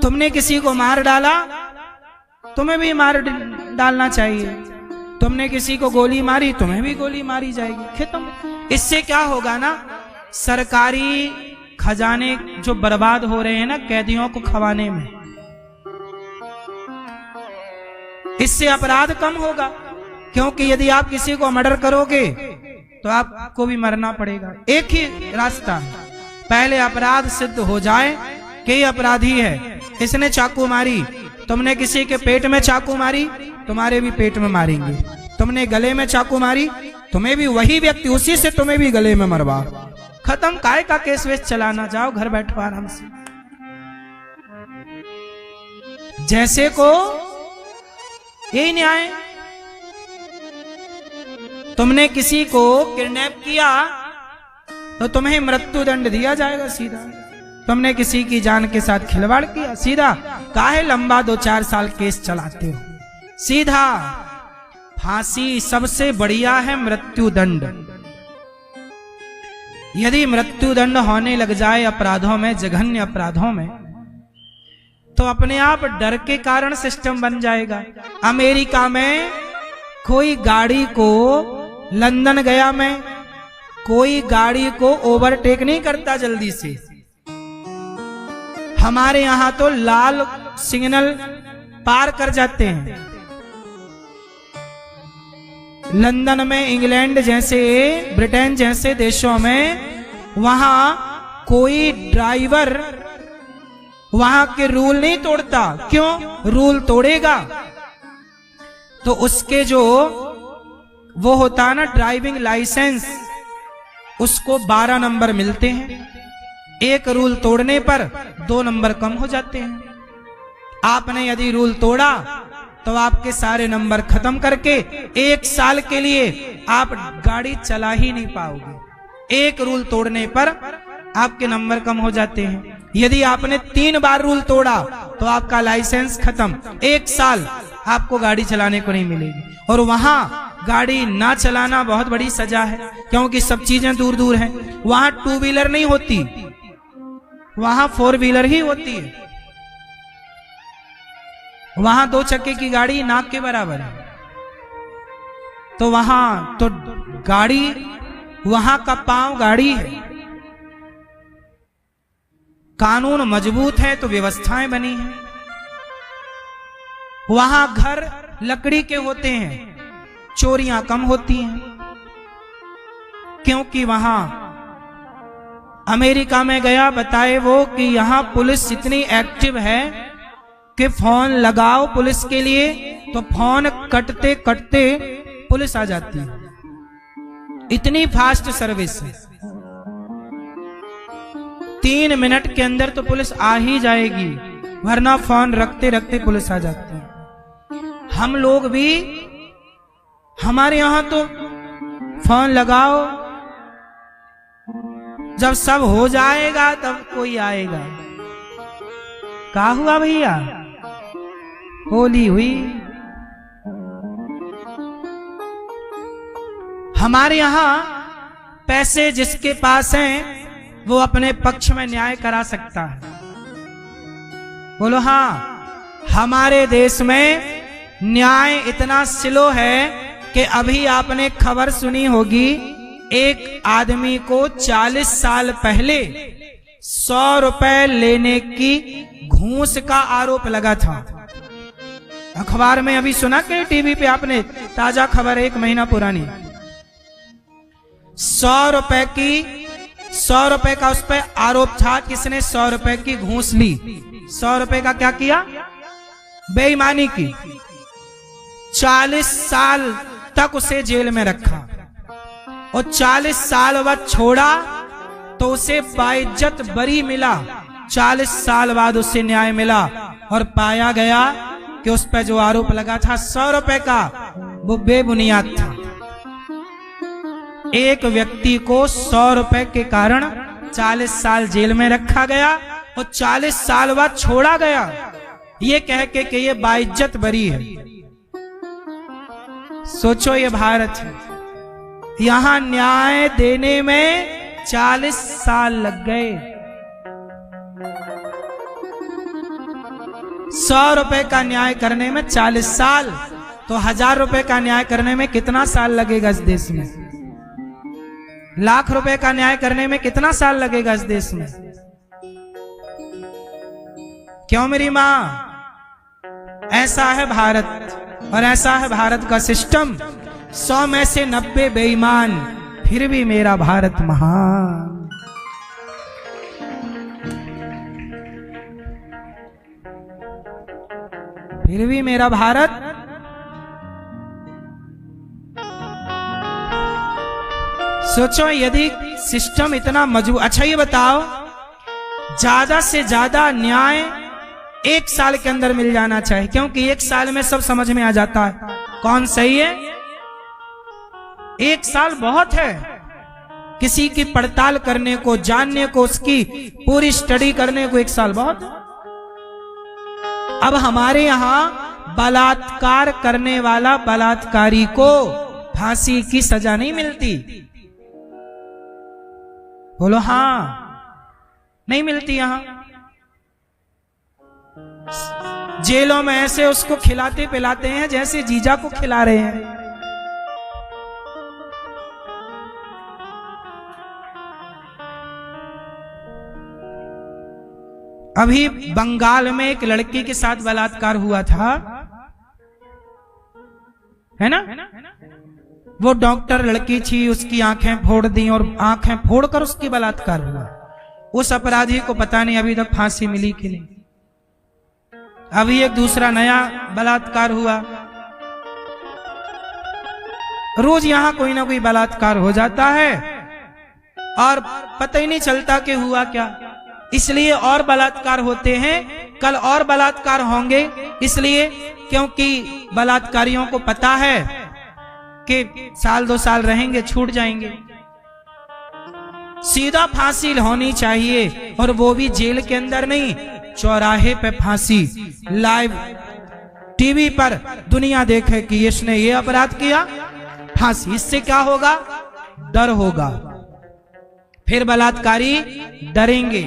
तुमने किसी को मार डाला, तुम्हें भी मार डालना चाहिए। तुमने किसी को गोली मारी, तुम्हें भी गोली मारी जाएगी। खत्म। इससे क्या होगा ना, सरकारी खजाने जो बर्बाद हो रहे हैं ना कैदियों को खवाने में, इससे अपराध कम होगा। क्योंकि यदि आप किसी को मर्डर करोगे तो आपको भी मरना पड़ेगा। एक ही रास्ता है, पहले अपराध सिद्ध हो जाए कि ये अपराधी है, इसने चाकू मारी। तुमने किसी के पेट में चाकू मारी, तुम्हारे भी पेट में मारेंगे। तुमने गले में चाकू मारी, तुम्हें भी वही व्यक्ति उसी से तुम्हें भी गले में मरवा। खत्म। काय का केस वेस चलाना, जाओ घर बैठो आराम से। जैसे को यही न्याय। तुमने किसी को किडनैप किया तो तुम्हें मृत्यु दंड दिया जाएगा सीधा। तुमने किसी की जान के साथ खिलवाड़ किया, सीधा। काहे लंबा 2-4 साल केस चलाते हो? सीधा फांसी। सबसे बढ़िया है मृत्यु दंड। यदि मृत्यु दंड होने लग जाए अपराधों में, जघन्य अपराधों में, तो अपने आप डर के कारण सिस्टम बन जाएगा। अमेरिका में कोई गाड़ी को, लंदन गया मैं, कोई गाड़ी को ओवरटेक नहीं करता जल्दी से। हमारे यहां तो लाल सिग्नल पार कर जाते हैं, लंदन में, इंग्लैंड जैसे, ब्रिटेन जैसे देशों में, वहां कोई ड्राइवर वहां के रूल नहीं तोड़ता। क्यों? रूल तोड़ेगा तो उसके जो वो होता ना ड्राइविंग लाइसेंस, उसको 12 नंबर मिलते हैं। एक रूल तोड़ने पर 2 नंबर कम हो जाते हैं। आपने यदि रूल तोड़ा तो आपके सारे नंबर खत्म करके 1 साल के लिए आप गाड़ी चला ही नहीं पाओगे। एक रूल तोड़ने पर आपके नंबर कम हो जाते हैं। यदि आपने 3 बार रूल तोड़ा तो आपका लाइसेंस खत्म, 1 साल आपको गाड़ी चलाने को नहीं मिलेगी। और वहां गाड़ी ना चलाना बहुत बड़ी सजा है, क्योंकि सब चीजें दूर दूर हैं। वहां 2 व्हीलर नहीं होती, वहां 4 व्हीलर ही होती है। वहां 2 चक्के की गाड़ी नाक के बराबर है। तो वहां तो गाड़ी, वहां का पांव गाड़ी है। कानून मजबूत है तो व्यवस्थाएं बनी हैं। वहां घर लकड़ी के होते हैं, चोरियां कम होती हैं, क्योंकि वहां अमेरिका में गया, बताए वो कि यहां पुलिस इतनी एक्टिव है कि फोन लगाओ पुलिस के लिए तो फोन कटते कटते पुलिस आ जाती है। इतनी फास्ट सर्विस है, 3 मिनट के अंदर तो पुलिस आ ही जाएगी, वरना फोन रखते रखते पुलिस आ जाती है। हम लोग भी, हमारे यहां तो फोन लगाओ, जब सब हो जाएगा तब कोई आएगा। क्या हुआ भैया? होली हुई। हमारे यहां पैसे जिसके पास हैं वो अपने पक्ष में न्याय करा सकता है। बोलो हाँ। हमारे देश में न्याय इतना स्लो है कि अभी आपने खबर सुनी होगी, एक आदमी को 40 साल पहले 100 रुपए लेने की घूस का आरोप लगा था। अखबार में अभी सुना कि टीवी पे आपने, ताजा खबर 1 महीना पुरानी, 100 रुपए का उस पर आरोप था। किसने 100 रुपए की घूस ली? 100 रुपए का क्या किया? बेईमानी की। 40 साल तक उसे जेल में रखा और 40 साल बाद छोड़ा तो उसे बाइज्जत बरी मिला। 40 साल बाद उसे न्याय मिला और पाया गया कि उस पर जो आरोप लगा था 100 रुपए का, वो बेबुनियाद था। एक व्यक्ति को 100 रुपए के कारण 40 साल जेल में रखा गया और 40 साल बाद छोड़ा गया, ये कह के कि ये बाइज्जत बरी है। सोचो, ये भारत है, यहां न्याय देने में 40 साल लग गए। 100 रुपए का न्याय करने में 40 साल, तो 1000 रुपए का न्याय करने में कितना साल लगेगा इस देश में? लाख रुपए का न्याय करने में कितना साल लगेगा इस देश में? क्यों मेरी मां? ऐसा है भारत, और ऐसा है भारत का सिस्टम। 100 में से 90 बेईमान, फिर भी मेरा भारत महान। फिर भी मेरा भारत सोचो, यदि सिस्टम इतना मजबूत। अच्छा ये बताओ, ज्यादा से ज्यादा न्याय 1 साल के अंदर मिल जाना चाहिए, क्योंकि 1 साल में सब समझ में आ जाता है कौन सही है। 1 साल बहुत है किसी की पड़ताल करने को, जानने को, उसकी पूरी स्टडी करने को 1 साल बहुत है। अब हमारे यहां बलात्कार करने वाला बलात्कारी को फांसी की सजा नहीं मिलती। बोलो हाँ, नहीं मिलती। यहां जेलों में ऐसे उसको खिलाते पिलाते हैं जैसे जीजा को खिला रहे हैं। अभी बंगाल में एक लड़की के साथ बलात्कार हुआ था, है ना? वो डॉक्टर लड़की थी, उसकी आंखें फोड़ दी और आंखें फोड़कर उसकी बलात्कार हुआ। उस अपराधी को पता नहीं अभी तक फांसी मिली कि नहीं। अभी एक दूसरा नया बलात्कार हुआ। रोज यहां कोई ना कोई बलात्कार हो जाता है और पता ही नहीं चलता कि हुआ क्या। इसलिए और बलात्कार होते हैं, कल और बलात्कार होंगे, इसलिए क्योंकि बलात्कारियों को पता है कि साल 2 साल रहेंगे, छूट जाएंगे। सीधा फांसी होनी चाहिए, और वो भी जेल के अंदर नहीं, चौराहे पे फांसी, लाइव टीवी पर दुनिया देखे कि इसने ये अपराध किया, फांसी। इससे क्या होगा? डर होगा। फिर बलात्कारी डरेंगे।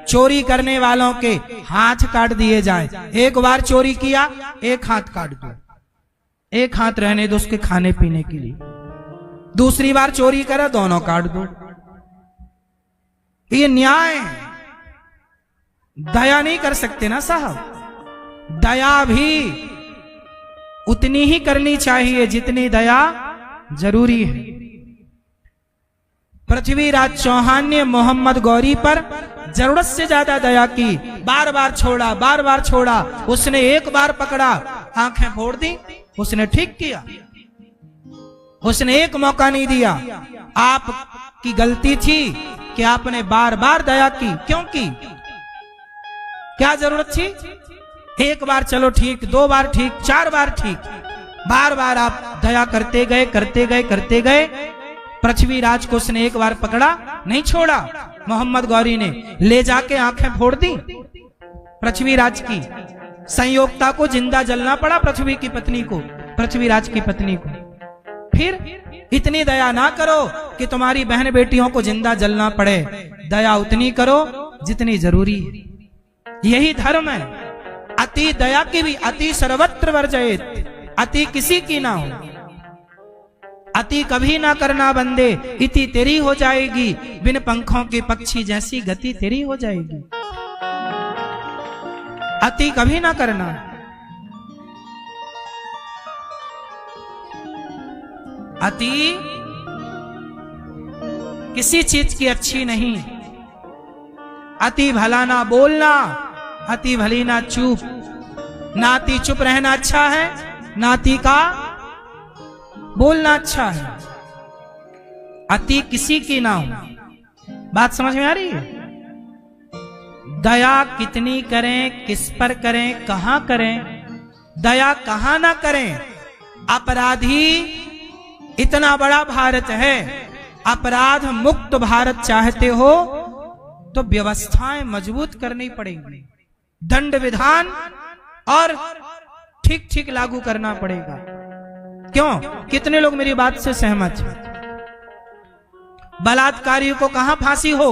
चोरी करने वालों के हाथ काट दिए जाए। एक बार चोरी किया, एक हाथ काट दो, एक हाथ रहने दो उसके खाने पीने के लिए। दूसरी बार चोरी करे, दोनों काट दो। ये न्याय है। दया नहीं कर सकते ना साहब। दया भी उतनी ही करनी चाहिए जितनी दया जरूरी है। पृथ्वीराज चौहान ने मोहम्मद गौरी पर जरूरत से ज्यादा दया की। बार बार छोड़ा, बार बार छोड़ा। उसने एक बार पकड़ा, आंखें फोड़ दी। उसने ठीक किया, उसने एक मौका नहीं दिया। आपकी गलती थी कि आपने बार बार दया की। क्यों की? क्या जरूरत थी? एक बार चलो ठीक, 2 बार ठीक, 4 बार ठीक, बार बार आप दया करते गए, करते गए, करते गए। पृथ्वीराज को उसने एक बार पकड़ा, नहीं छोड़ा। मोहम्मद गौरी ने ले जाके आंखें फोड़ दी पृथ्वीराज की। संयोगता को जिंदा जलना पड़ा पृथ्वी की पत्नी को, पृथ्वीराज की पत्नी को। फिर इतनी दया ना करो कि तुम्हारी बहन बेटियों को जिंदा जलना पड़े। दया उतनी करो जितनी जरूरी है। यही धर्म है। अति दया की भी, अति सर्वत्र वर्जयेत, अति किसी की ना हो। अति कभी ना करना बंदे, इति तेरी हो जाएगी। बिन पंखों के पक्षी जैसी गति तेरी हो जाएगी। अति कभी ना करना। अति किसी चीज की अच्छी नहीं। अति भला ना बोलना, अति भली ना चुप। ना अति चुप रहना अच्छा है, ना अति का बोलना अच्छा है। अति किसी की ना हो। बात समझ में आ रही है? दया कितनी करें, किस पर करें, कहां करें, दया कहां ना करें। अपराधी इतना बड़ा भारत है, अपराध मुक्त भारत चाहते हो तो व्यवस्थाएं मजबूत करनी पड़ेगी। दंड विधान और ठीक ठीक लागू करना पड़ेगा। क्यों? कितने लोग मेरी बात से सहमत हैं? बलात्कारियों को कहां फांसी हो?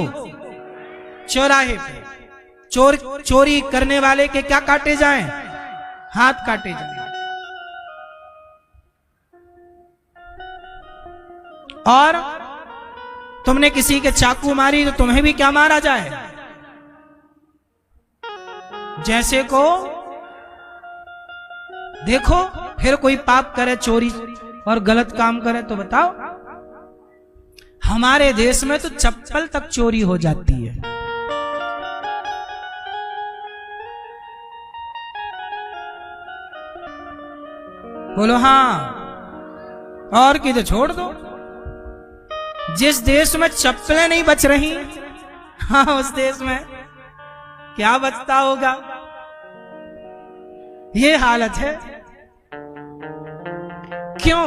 चौराहे पे। चोरी करने वाले के क्या काटे जाएं? हाथ काटे जाएं। और तुमने किसी के चाकू मारी तो तुम्हें भी क्या मारा जाए? जैसे को देखो, फिर कोई पाप करे, चोरी और गलत काम करे तो बताओ। हमारे देश में तो चप्पल तक चोरी हो जाती है। बोलो हाँ, और किधर छोड़ दो। जिस देश में चप्पलें नहीं बच रही, हाँ उस देश में क्या बचता होगा? ये हालत है। क्यों?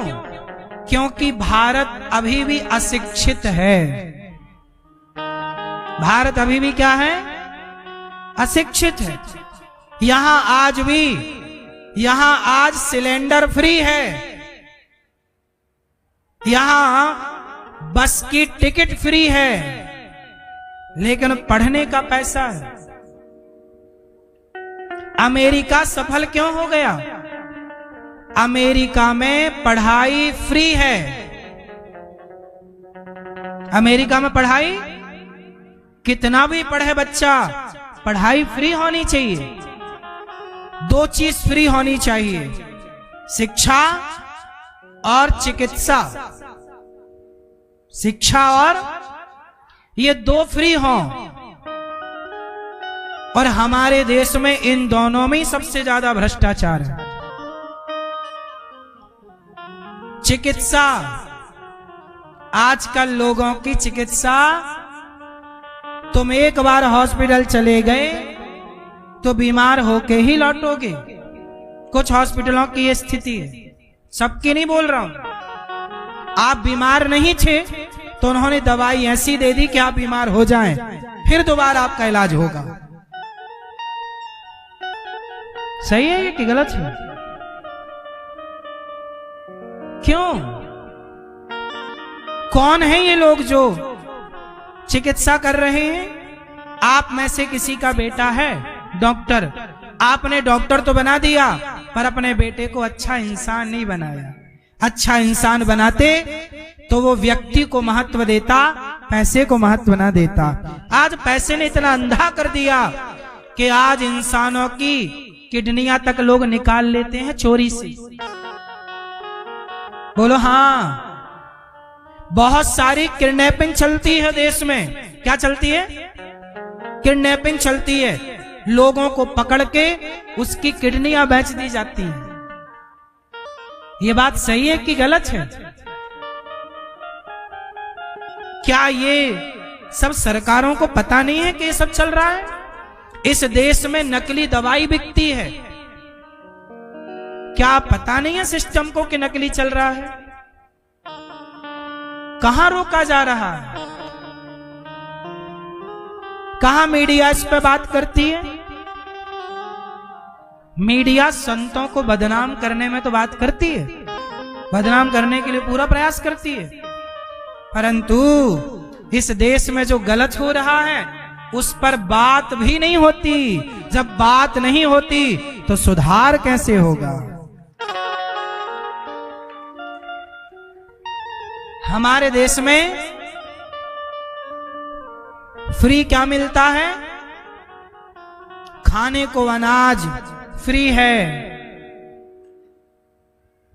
क्योंकि भारत अभी भी अशिक्षित है। भारत अभी भी क्या है? अशिक्षित है। यहां आज सिलेंडर फ्री है। यहां बस की टिकट फ्री है, लेकिन पढ़ने का पैसा है। अमेरिका सफल क्यों हो गया? अमेरिका में पढ़ाई फ्री है। अमेरिका में पढ़ाई, कितना भी पढ़े बच्चा, पढ़ाई फ्री होनी चाहिए। 2 चीज फ्री होनी चाहिए, शिक्षा और चिकित्सा, शिक्षा और ये दो फ्री हों, और हमारे देश में इन दोनों में ही सबसे ज्यादा भ्रष्टाचार है। चिकित्सा, आजकल लोगों की चिकित्सा, तुम एक बार हॉस्पिटल चले गए तो बीमार होके ही लौटोगे। कुछ हॉस्पिटलों की ये स्थिति है, सबकी नहीं बोल रहा हूं। आप बीमार नहीं थे तो उन्होंने दवाई ऐसी दे दी कि आप बीमार हो जाएं, फिर दोबारा आपका इलाज होगा। सही है ये कि गलत है? क्यों? कौन है ये लोग जो चिकित्सा कर रहे हैं? आप में से किसी का बेटा है डॉक्टर, आपने डॉक्टर तो बना दिया पर अपने बेटे को अच्छा इंसान नहीं बनाया। अच्छा इंसान बनाते तो वो व्यक्ति को महत्व देता, पैसे को महत्व ना देता। आज पैसे ने इतना अंधा कर दिया कि आज इंसानों की किडनियां तक लोग निकाल लेते हैं चोरी से। बोलो हाँ। बहुत सारी किडनैपिंग चलती है देश में। क्या चलती है? किडनैपिंग चलती है। लोगों को पकड़ के उसकी किडनियां बेच दी जाती हैं। ये बात सही है कि गलत है? क्या ये सब सरकारों को पता नहीं है कि ये सब चल रहा है? इस देश में नकली दवाई बिकती है। क्या पता नहीं है सिस्टम को कि नकली चल रहा है? कहां रोका जा रहा है? कहां मीडिया इस पे बात करती है? मीडिया संतों को बदनाम करने में तो बात करती है, बदनाम करने के लिए पूरा प्रयास करती है, परंतु इस देश में जो गलत हो रहा है उस पर बात भी नहीं होती। जब बात नहीं होती तो सुधार कैसे होगा? हमारे देश में फ्री क्या मिलता है? खाने को अनाज फ्री है,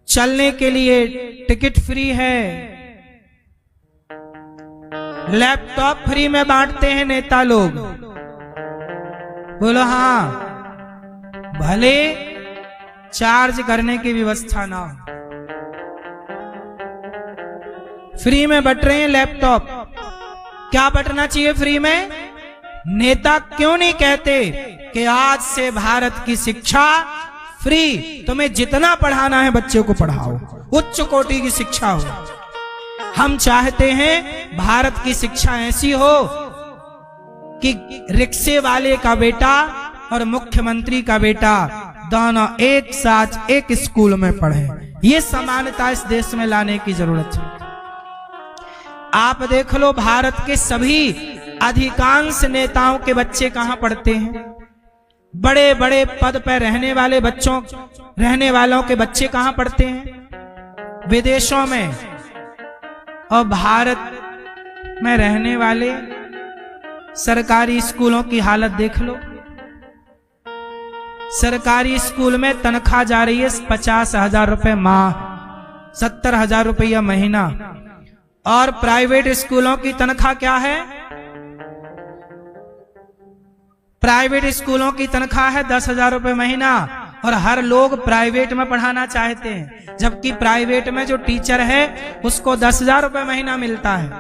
चलने के लिए टिकट फ्री है, लैपटॉप फ्री में बांटते हैं नेता लोग। बोलो हाँ। भले चार्ज करने की व्यवस्था ना हो, फ्री में बट रहे हैं लैपटॉप। क्या बटना चाहिए फ्री में? नेता क्यों नहीं कहते कि आज से भारत की शिक्षा फ्री, तुम्हें जितना पढ़ाना है बच्चे को पढ़ाओ, उच्च कोटि की शिक्षा हो। हम चाहते हैं भारत की शिक्षा ऐसी हो कि रिक्शे वाले का बेटा और मुख्यमंत्री का बेटा दोनों एक साथ एक स्कूल में पढ़े। ये समानता इस देश में लाने की जरूरत है। आप देख लो, भारत के सभी अधिकांश नेताओं के बच्चे कहां पढ़ते हैं? बड़े बड़े पद पर रहने वालों के बच्चे कहां पढ़ते हैं? विदेशों में। और भारत में रहने वाले सरकारी स्कूलों की हालत देख लो। सरकारी स्कूल में तनख्वाह जा रही है 50,000 रुपए माह, 70,000 रुपया महीना। और प्राइवेट स्कूलों की तनख्वाह क्या है? प्राइवेट स्कूलों की तनख्वाह है 10,000 रुपए महीना। और हर लोग प्राइवेट में पढ़ाना चाहते हैं, जबकि प्राइवेट में जो टीचर है उसको 10,000 रुपए महीना मिलता है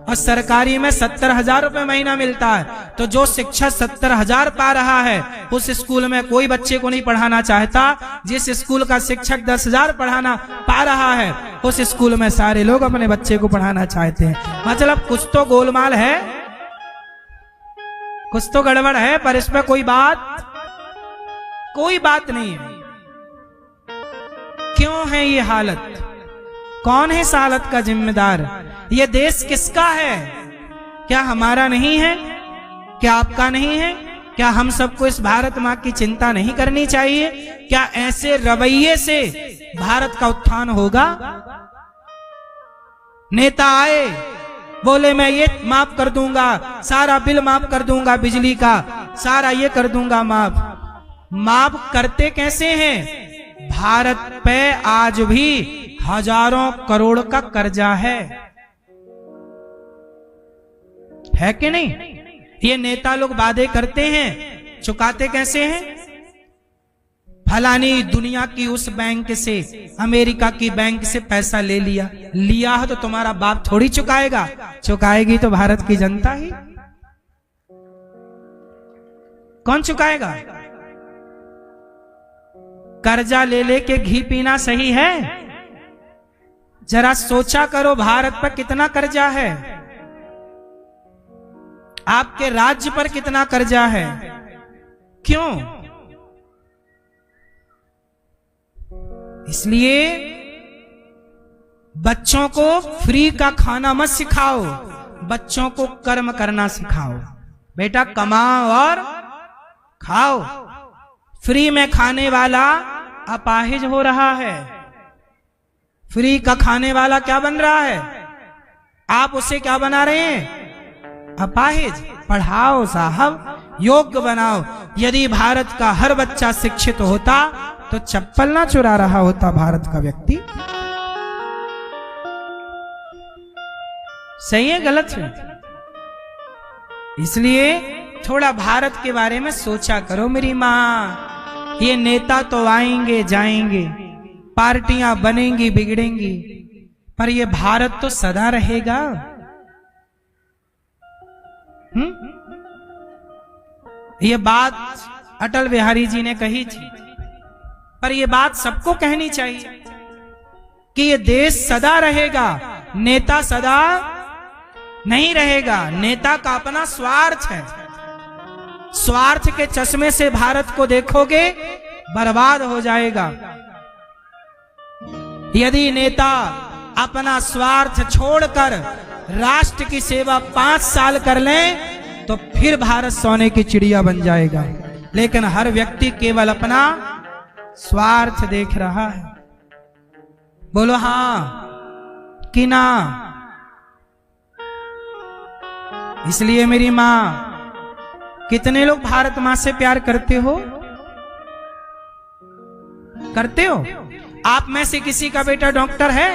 और सरकारी में 70,000 रुपए महीना मिलता है। तो जो शिक्षक 70,000 पा रहा है उस स्कूल में कोई बच्चे को नहीं पढ़ाना चाहता। जिस स्कूल का शिक्षक 10,000 पढ़ाना पा रहा है उस स्कूल में सारे लोग अपने बच्चे को पढ़ाना चाहते हैं। मतलब कुछ तो गोलमाल है, कुछ तो गड़बड़ है, पर इसमें कोई बात नहीं है। क्यों है ये हालत? कौन है इस हालत का जिम्मेदार? ये देश किसका है? क्या हमारा नहीं है? क्या आपका नहीं है? क्या हम सबको इस भारत माँ की चिंता नहीं करनी चाहिए? क्या ऐसे रवैये से भारत का उत्थान होगा? नेता आए, बोले मैं ये माफ कर दूंगा, सारा बिल माफ कर दूंगा, बिजली का सारा ये कर दूंगा माफ करते कैसे हैं? भारत पे आज भी हजारों करोड़ का कर्जा है कि नहीं? ये नेता लोग वादे करते हैं, चुकाते कैसे हैं? फलानी दुनिया की उस बैंक से, अमेरिका की बैंक से पैसा ले लिया है तो तुम्हारा बाप थोड़ी चुकाएगा, चुकाएगी तो भारत की जनता ही। कौन चुकाएगा? कर्जा ले लेके घी पीना सही है? जरा सोचा करो, भारत पर कितना कर्जा है, आपके राज्य पर कितना कर्जा है, क्यों? इसलिए बच्चों को फ्री का खाना मत सिखाओ, बच्चों को कर्म करना सिखाओ। बेटा कमाओ और खाओ। फ्री में खाने वाला अपाहिज हो रहा है, फ्री का खाने वाला क्या बन रहा है? आप उसे क्या बना रहे हैं? अपाहिज। पढ़ाओ साहब, योग्य बनाओ। यदि भारत का हर बच्चा शिक्षित होता तो चप्पल ना चुरा रहा होता भारत का व्यक्ति। सही है गलत है? इसलिए थोड़ा भारत के बारे में सोचा करो मेरी माँ। ये नेता तो आएंगे जाएंगे, पार्टियां बनेंगी बिगड़ेंगी, पर ये भारत तो सदा रहेगा। ये बात अटल बिहारी जी ने कही थी, पर ये बात सबको कहनी चाहिए कि ये देश सदा रहेगा, नेता सदा नहीं रहेगा। नेता का अपना स्वार्थ है, स्वार्थ के चश्मे से भारत को देखोगे बर्बाद हो जाएगा। यदि नेता अपना स्वार्थ छोड़कर राष्ट्र की सेवा 5 साल कर लें तो फिर भारत सोने की चिड़िया बन जाएगा। लेकिन हर व्यक्ति केवल अपना स्वार्थ देख रहा है। बोलो हाँ कि ना? इसलिए मेरी मां, कितने लोग भारत मां से प्यार करते हो? करते हो? आप में से किसी का बेटा डॉक्टर है,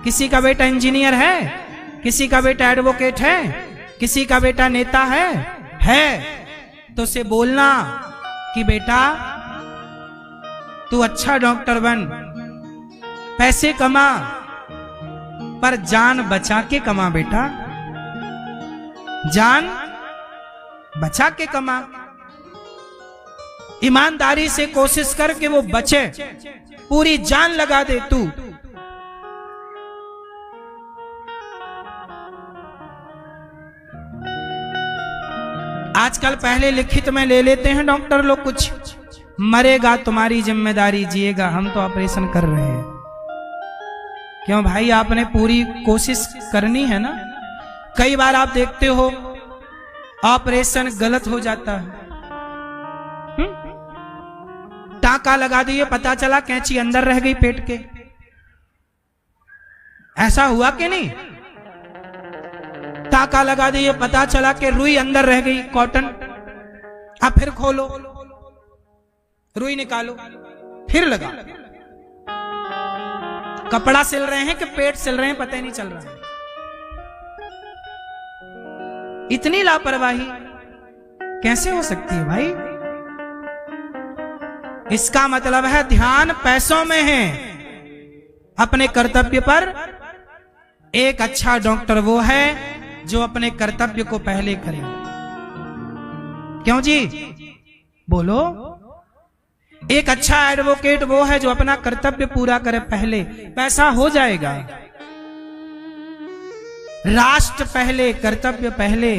किसी का बेटा इंजीनियर है, किसी का बेटा एडवोकेट है, किसी का बेटा नेता है तो उसे बोलना कि बेटा तू अच्छा डॉक्टर बन, पैसे कमा, पर जान बचा के कमा बेटा, जान बचा के कमा। ईमानदारी से कोशिश कर कि वो बचे, पूरी जान लगा दे तू। आजकल पहले लिखित में ले लेते हैं डॉक्टर लोग कुछ, मरेगा तुम्हारी जिम्मेदारी, जिएगा हम तो ऑपरेशन कर रहे हैं। क्यों भाई, आपने पूरी कोशिश करनी है ना। कई बार आप देखते हो ऑपरेशन गलत हो जाता है, टाका लगा दिए, पता चला कैंची अंदर रह गई पेट के। ऐसा हुआ कि नहीं? टाका लगा दिए, पता चला कि रुई अंदर रह गई, कॉटन। अब फिर खोलो, रुई निकालो, फिर लगा। कपड़ा सिल रहे हैं कि पेट सिल रहे हैं पता ही नहीं चल रहा है। इतनी लापरवाही कैसे हो सकती है भाई? इसका मतलब है ध्यान पैसों में है, अपने कर्तव्य पर। एक अच्छा डॉक्टर वो है जो अपने कर्तव्य को पहले करे। क्यों जी? बोलो। एक अच्छा एडवोकेट वो है जो अपना कर्तव्य पूरा करे पहले, पैसा हो जाएगा। राष्ट्र पहले, कर्तव्य पहले,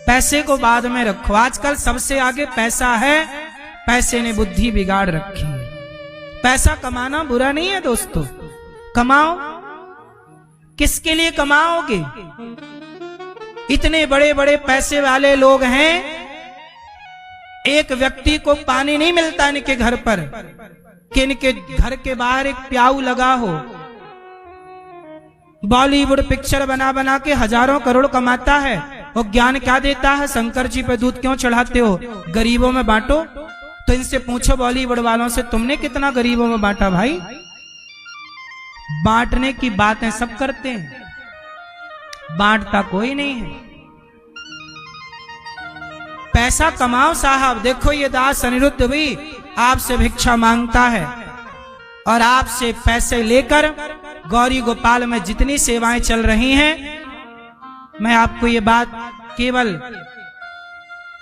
पैसे को बाद में रखो। आजकल सबसे आगे पैसा है, पैसे ने बुद्धि बिगाड़ रखी है। पैसा कमाना बुरा नहीं है दोस्तों, कमाओ। किसके लिए कमाओगे? इतने बड़े बड़े पैसे वाले लोग हैं, एक व्यक्ति को पानी नहीं मिलता इनके घर पर कि इनके घर के बाहर एक प्याऊ लगा हो। बॉलीवुड पिक्चर बना बना के हजारों करोड़ कमाता है। और ज्ञान क्या देता है? शंकर जी पे दूध क्यों चढ़ाते हो? गरीबों में बांटो। तो इनसे पूछो बॉलीवुड वालों से, तुमने कितना गरीबों में बांटा भाई? बांटने की बातें सब करते हैं, बांटता कोई नहीं है। पैसा कमाओ साहब। देखो ये दास अनिरुद्ध भी आपसे भिक्षा मांगता है और आपसे पैसे लेकर गौरी गोपाल में जितनी सेवाएं चल रही हैं, मैं आपको ये बात केवल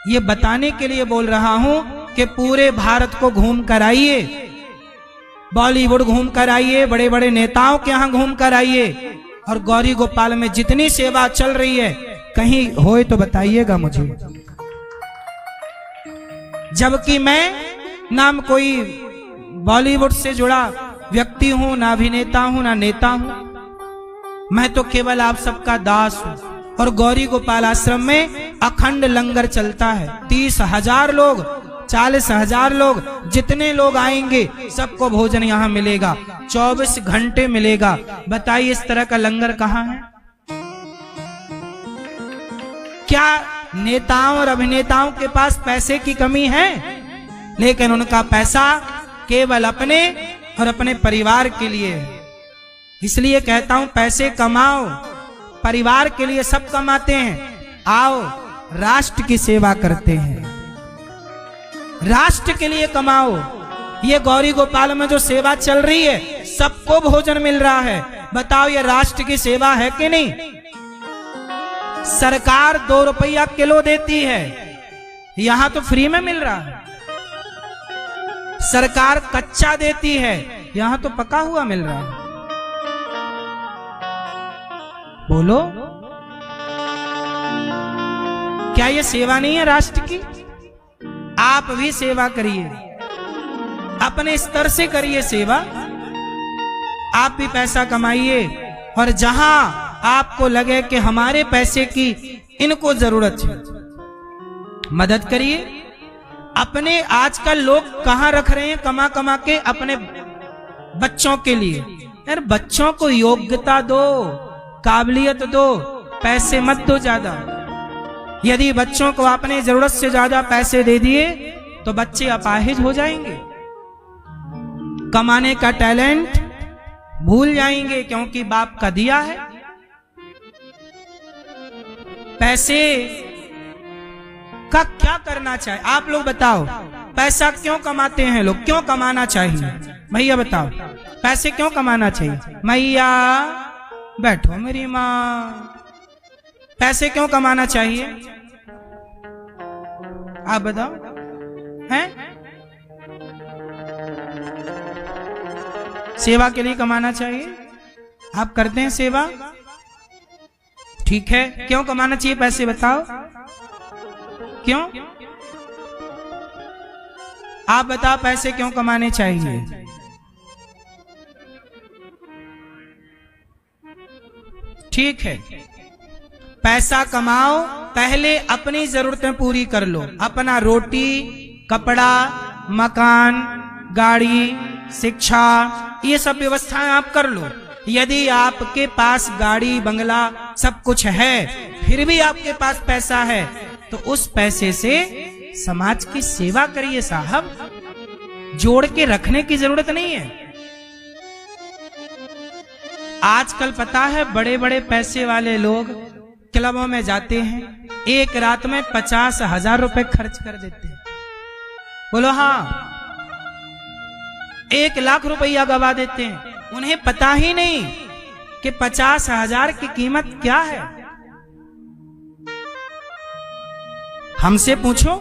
ये बताने के लिए बोल रहा हूं कि पूरे भारत को घूम कर आइए, बॉलीवुड घूम कर आइए, बड़े बड़े नेताओं के यहां घूम कर आइए, और गौरी गोपाल में जितनी सेवा चल रही है कहीं होए तो बताइएगा मुझे। जबकि मैं नाम कोई बॉलीवुड से जुड़ा व्यक्ति हूं, ना अभिनेता हूं, ना नेता हूं। मैं तो केवल आप सबका दास हूं। और गौरी गोपाल आश्रम में अखंड लंगर चलता है। 30,000 लोग, 40,000 लोग, जितने लोग आएंगे सबको भोजन यहाँ मिलेगा, 24 घंटे मिलेगा। बताइए इस तरह का लंगर कहाँ है? क्या नेताओं और अभिनेताओं के पास पैसे की कमी है? लेकिन उनका पैसा केवल अपने और अपने परिवार के लिए है। इसलिए कहता हूं पैसे कमाओ, परिवार के लिए सब कमाते हैं। आओ राष्ट्र की सेवा करते हैं, राष्ट्र के लिए कमाओ। ये गौरी गोपाल में जो सेवा चल रही है, सबको भोजन मिल रहा है। बताओ ये राष्ट्र की सेवा है कि नहीं? सरकार 2 रुपया किलो देती है, यहां तो फ्री में मिल रहा है। सरकार कच्चा देती है, यहां तो पका हुआ मिल रहा है। बोलो, क्या ये सेवा नहीं है राष्ट्र की? आप भी सेवा करिए, अपने स्तर से करिए सेवा। आप भी पैसा कमाइए और जहां आपको लगे कि हमारे पैसे की इनको जरूरत है, मदद करिए। अपने आजकल लोग कहां रख रहे हैं कमा कमा के? अपने बच्चों के लिए। यार बच्चों को योग्यता दो, काबिलियत दो, पैसे मत दो ज्यादा। यदि बच्चों को आपने जरूरत से ज्यादा पैसे दे दिए तो बच्चे अपाहिज हो जाएंगे, कमाने का टैलेंट भूल जाएंगे, क्योंकि बाप का दिया है। पैसे का क्या करना चाहिए? आप लोग बताओ, पैसा क्यों कमाते हैं लोग? क्यों कमाना चाहिए भैया बताओ? पैसे क्यों कमाना चाहिए? मैया बैठो मेरी माँ, पैसे क्यों कमाना चाहिए? आप बताओ हैं? सेवा के लिए कमाना चाहिए। आप करते हैं सेवा, ठीक है। क्यों कमाना चाहिए पैसे बताओ? क्यों? आप बताओ पैसे क्यों कमाने चाहिए? ठीक है, पैसा कमाओ, पहले अपनी जरूरतें पूरी कर लो। अपना रोटी, कपड़ा, मकान, गाड़ी, शिक्षा, ये सब व्यवस्थाएं आप कर लो। यदि आपके पास गाड़ी, बंगला सब कुछ है, फिर भी आपके पास पैसा है, तो उस पैसे से समाज की सेवा करिए साहब। जोड़ के रखने की जरूरत नहीं है। आजकल पता है बड़े बड़े पैसे वाले लोग क्लबों में जाते हैं, एक रात में 50,000 रुपए खर्च कर देते हैं। बोलो हाँ, 1 लाख रुपया गवा देते हैं। उन्हें पता ही नहीं कि 50,000 की कीमत क्या है। हमसे पूछो,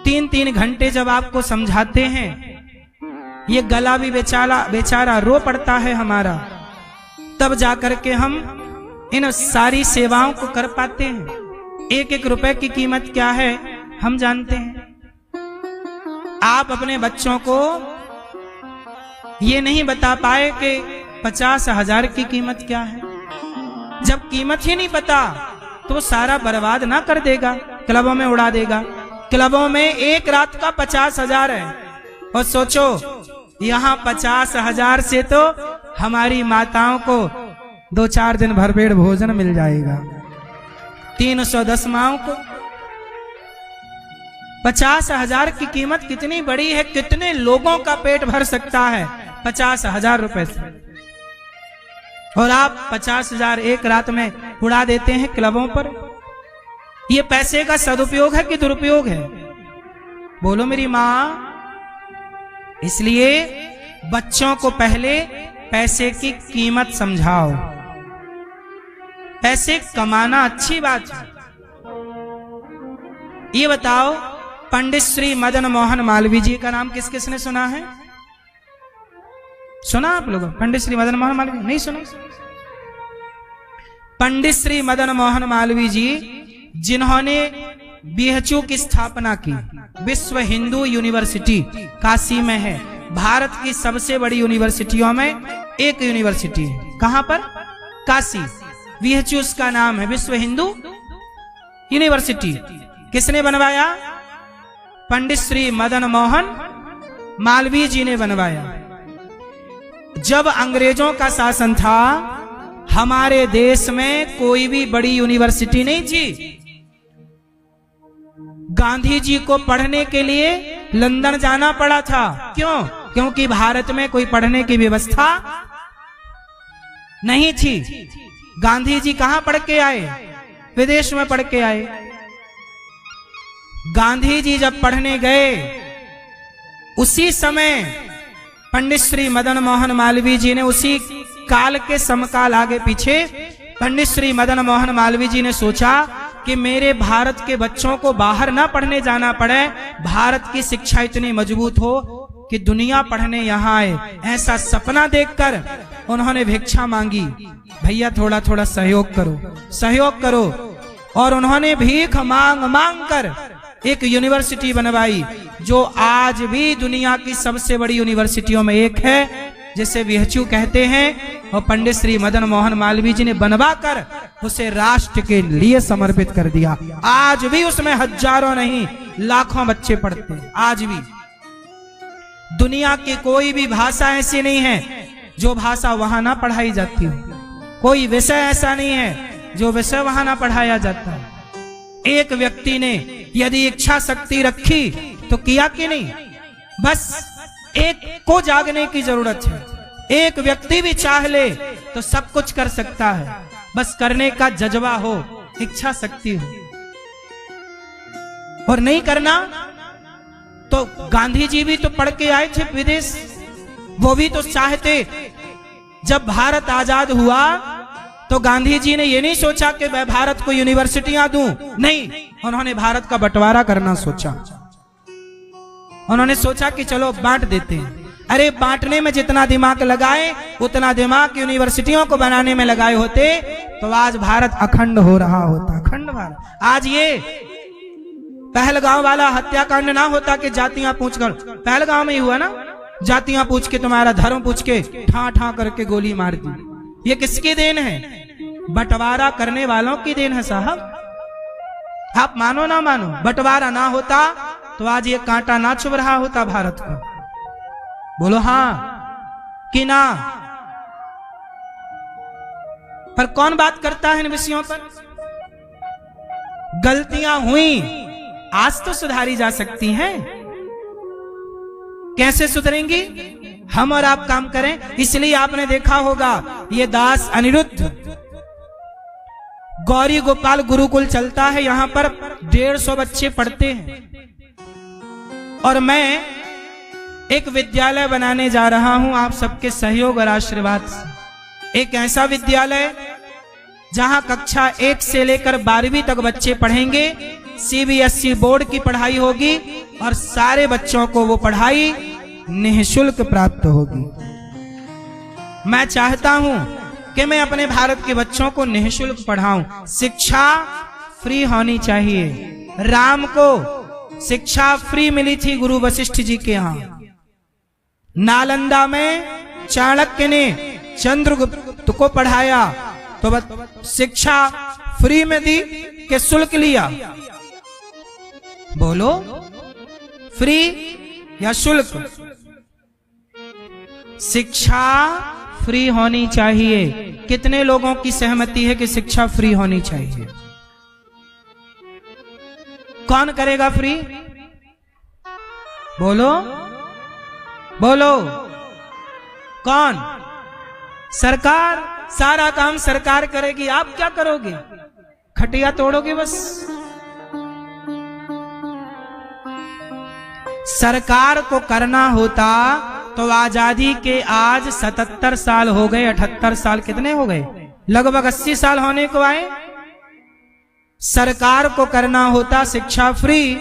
3-3 घंटे जब आपको समझाते हैं, ये गला भी बेचारा रो पड़ता है हमारा, तब जाकर के हम इन सारी सेवाओं को कर पाते हैं। 1-1 रुपए की कीमत क्या है हम जानते हैं। आप अपने बच्चों को ये नहीं बता पाए कि 50,000 की कीमत क्या है। जब कीमत ही नहीं पता तो सारा बर्बाद ना कर देगा, क्लबों में उड़ा देगा। क्लबों में एक रात का 50,000 है, और सोचो यहाँ 50,000 से तो हमारी माताओं को 2-4 दिन भरपेट भोजन मिल जाएगा। 310 माओं को 50,000 की कीमत कितनी बड़ी है, कितने लोगों का पेट भर सकता है। 50,000 रुपए से, और आप 50,000 एक रात में उड़ा देते हैं क्लबों पर। ये पैसे का सदुपयोग है कि दुरुपयोग है? बोलो मेरी मां। इसलिए बच्चों को पहले पैसे की कीमत समझाओ। पैसे कमाना अच्छी बात है। ये बताओ, पंडित श्री मदन मोहन मालवीय जी का नाम किस किसने सुना है? सुना आप लोगों? पंडित श्री मदन मोहन मालवीय नहीं सुना? पंडित श्री मदन मोहन मालवीय जी, जिन्होंने बीएचयू की स्थापना की, विश्व हिंदू यूनिवर्सिटी काशी में है, भारत की सबसे बड़ी यूनिवर्सिटियों में एक यूनिवर्सिटी है। कहां पर? काशी। बीएचयू का नाम है, विश्व हिंदू यूनिवर्सिटी। किसने बनवाया? पंडित श्री मदन मोहन मालवीय जी ने बनवाया। जब अंग्रेजों का शासन था, हमारे देश में कोई भी बड़ी यूनिवर्सिटी नहीं थी। गांधी जी को पढ़ने के लिए लंदन जाना पड़ा था। क्यों? क्योंकि भारत में कोई पढ़ने की व्यवस्था नहीं थी। गांधी जी कहां पढ़ के आए? विदेश में पढ़ के आए। गांधी जी जब पढ़ने गए, उसी समय पंडित श्री मदन मोहन मालवीय जी ने, उसी काल के समकाल आगे पीछे, पंडित श्री मदन मोहन मालवीय जी ने सोचा कि मेरे भारत के बच्चों को बाहर ना पढ़ने जाना पड़े, भारत की शिक्षा इतनी मजबूत हो कि दुनिया पढ़ने यहाँ आए। ऐसा सपना देखकर उन्होंने भिक्षा मांगी, भैया थोड़ा थोड़ा सहयोग करो, सहयोग करो। और उन्होंने भीख मांग मांग कर एक यूनिवर्सिटी बनवाई, जो आज भी दुनिया की सबसे बड़ी यूनिवर्सिटियों में एक है, जिसे बीएचयू कहते हैं। और पंडित श्री मदन मोहन मालवीय जी ने बनवा कर उसे राष्ट्र के लिए समर्पित कर दिया। आज भी उसमें हजारों नहीं लाखों बच्चे पढ़ते हैं। आज भी दुनिया की कोई भी भाषा ऐसी नहीं है जो भाषा वहां ना पढ़ाई जाती हो। कोई विषय ऐसा नहीं है जो विषय वहां ना पढ़ाया जाता है। एक व्यक्ति ने यदि इच्छा शक्ति रखी तो किया कि नहीं? बस एक को जागने की जरूरत है। एक व्यक्ति भी चाह ले तो सब कुछ कर सकता है, बस करने का जज्बा हो, इच्छा शक्ति हो। और नहीं करना तो गांधी जी भी तो पढ़ के आए थे विदेश, वो भी तो चाहते। जब भारत आजाद हुआ तो गांधी जी ने ये नहीं सोचा कि मैं भारत को यूनिवर्सिटियां दूं, नहीं, उन्होंने भारत का बंटवारा करना सोचा। उन्होंने सोचा कि चलो बांट देते हैं। अरे बांटने में जितना दिमाग लगाए उतना दिमाग यूनिवर्सिटियों को बनाने में लगाए होते तो आज भारत अखंड हो रहा होता। अखंड भारत। आज ये पहलगांव वाला हत्याकांड ना होता कि जातियां पूछकर, पहलगांव में ही हुआ ना, जातियां पूछ के, तुम्हारा धर्म पूछ के ठा ठा करके गोली मार दी। ये किसकी देन है? बंटवारा करने वालों की देन है साहब। आप मानो ना मानो, बंटवारा ना होता तो आज ये कांटा ना चुभ रहा होता भारत को। बोलो हां कि ना? पर कौन बात करता है इन विषयों पर? गलतियां हुई, आज तो सुधारी जा सकती हैं। कैसे सुधरेंगी? हम और आप काम करें। इसलिए आपने देखा होगा ये दास अनिरुद्ध गौरी गोपाल गुरुकुल चलता है, यहां पर 150 बच्चे पढ़ते हैं। और मैं एक विद्यालय बनाने जा रहा हूं आप सबके सहयोग और आशीर्वाद से। एक ऐसा विद्यालय जहां कक्षा 1 से लेकर 12वीं तक बच्चे पढ़ेंगे। सीबीएसई बोर्ड की पढ़ाई होगी और सारे बच्चों को वो पढ़ाई निःशुल्क प्राप्त होगी। मैं चाहता हूं कि मैं अपने भारत के बच्चों को निःशुल्क पढ़ाऊं। शिक्षा फ्री होनी चाहिए। राम को शिक्षा फ्री मिली थी गुरु वशिष्ठ जी के यहां। नालंदा में चाणक्य ने चंद्रगुप्त को पढ़ाया तो शिक्षा फ्री में दी कि शुल्क लिया? बोलो, फ्री या शुल्क? शिक्षा फ्री होनी चाहिए। कितने लोगों की सहमति है कि शिक्षा फ्री होनी चाहिए? कौन करेगा फ्री? बोलो बोलो। कौन? सरकार। सारा काम सरकार करेगी, आप क्या करोगे? खटिया तोड़ोगे बस। सरकार को करना होता तो आजादी के आज 77 साल हो गए, 78 साल कितने हो गए, लगभग 80 साल होने को आए। सरकार को करना होता शिक्षा फ्री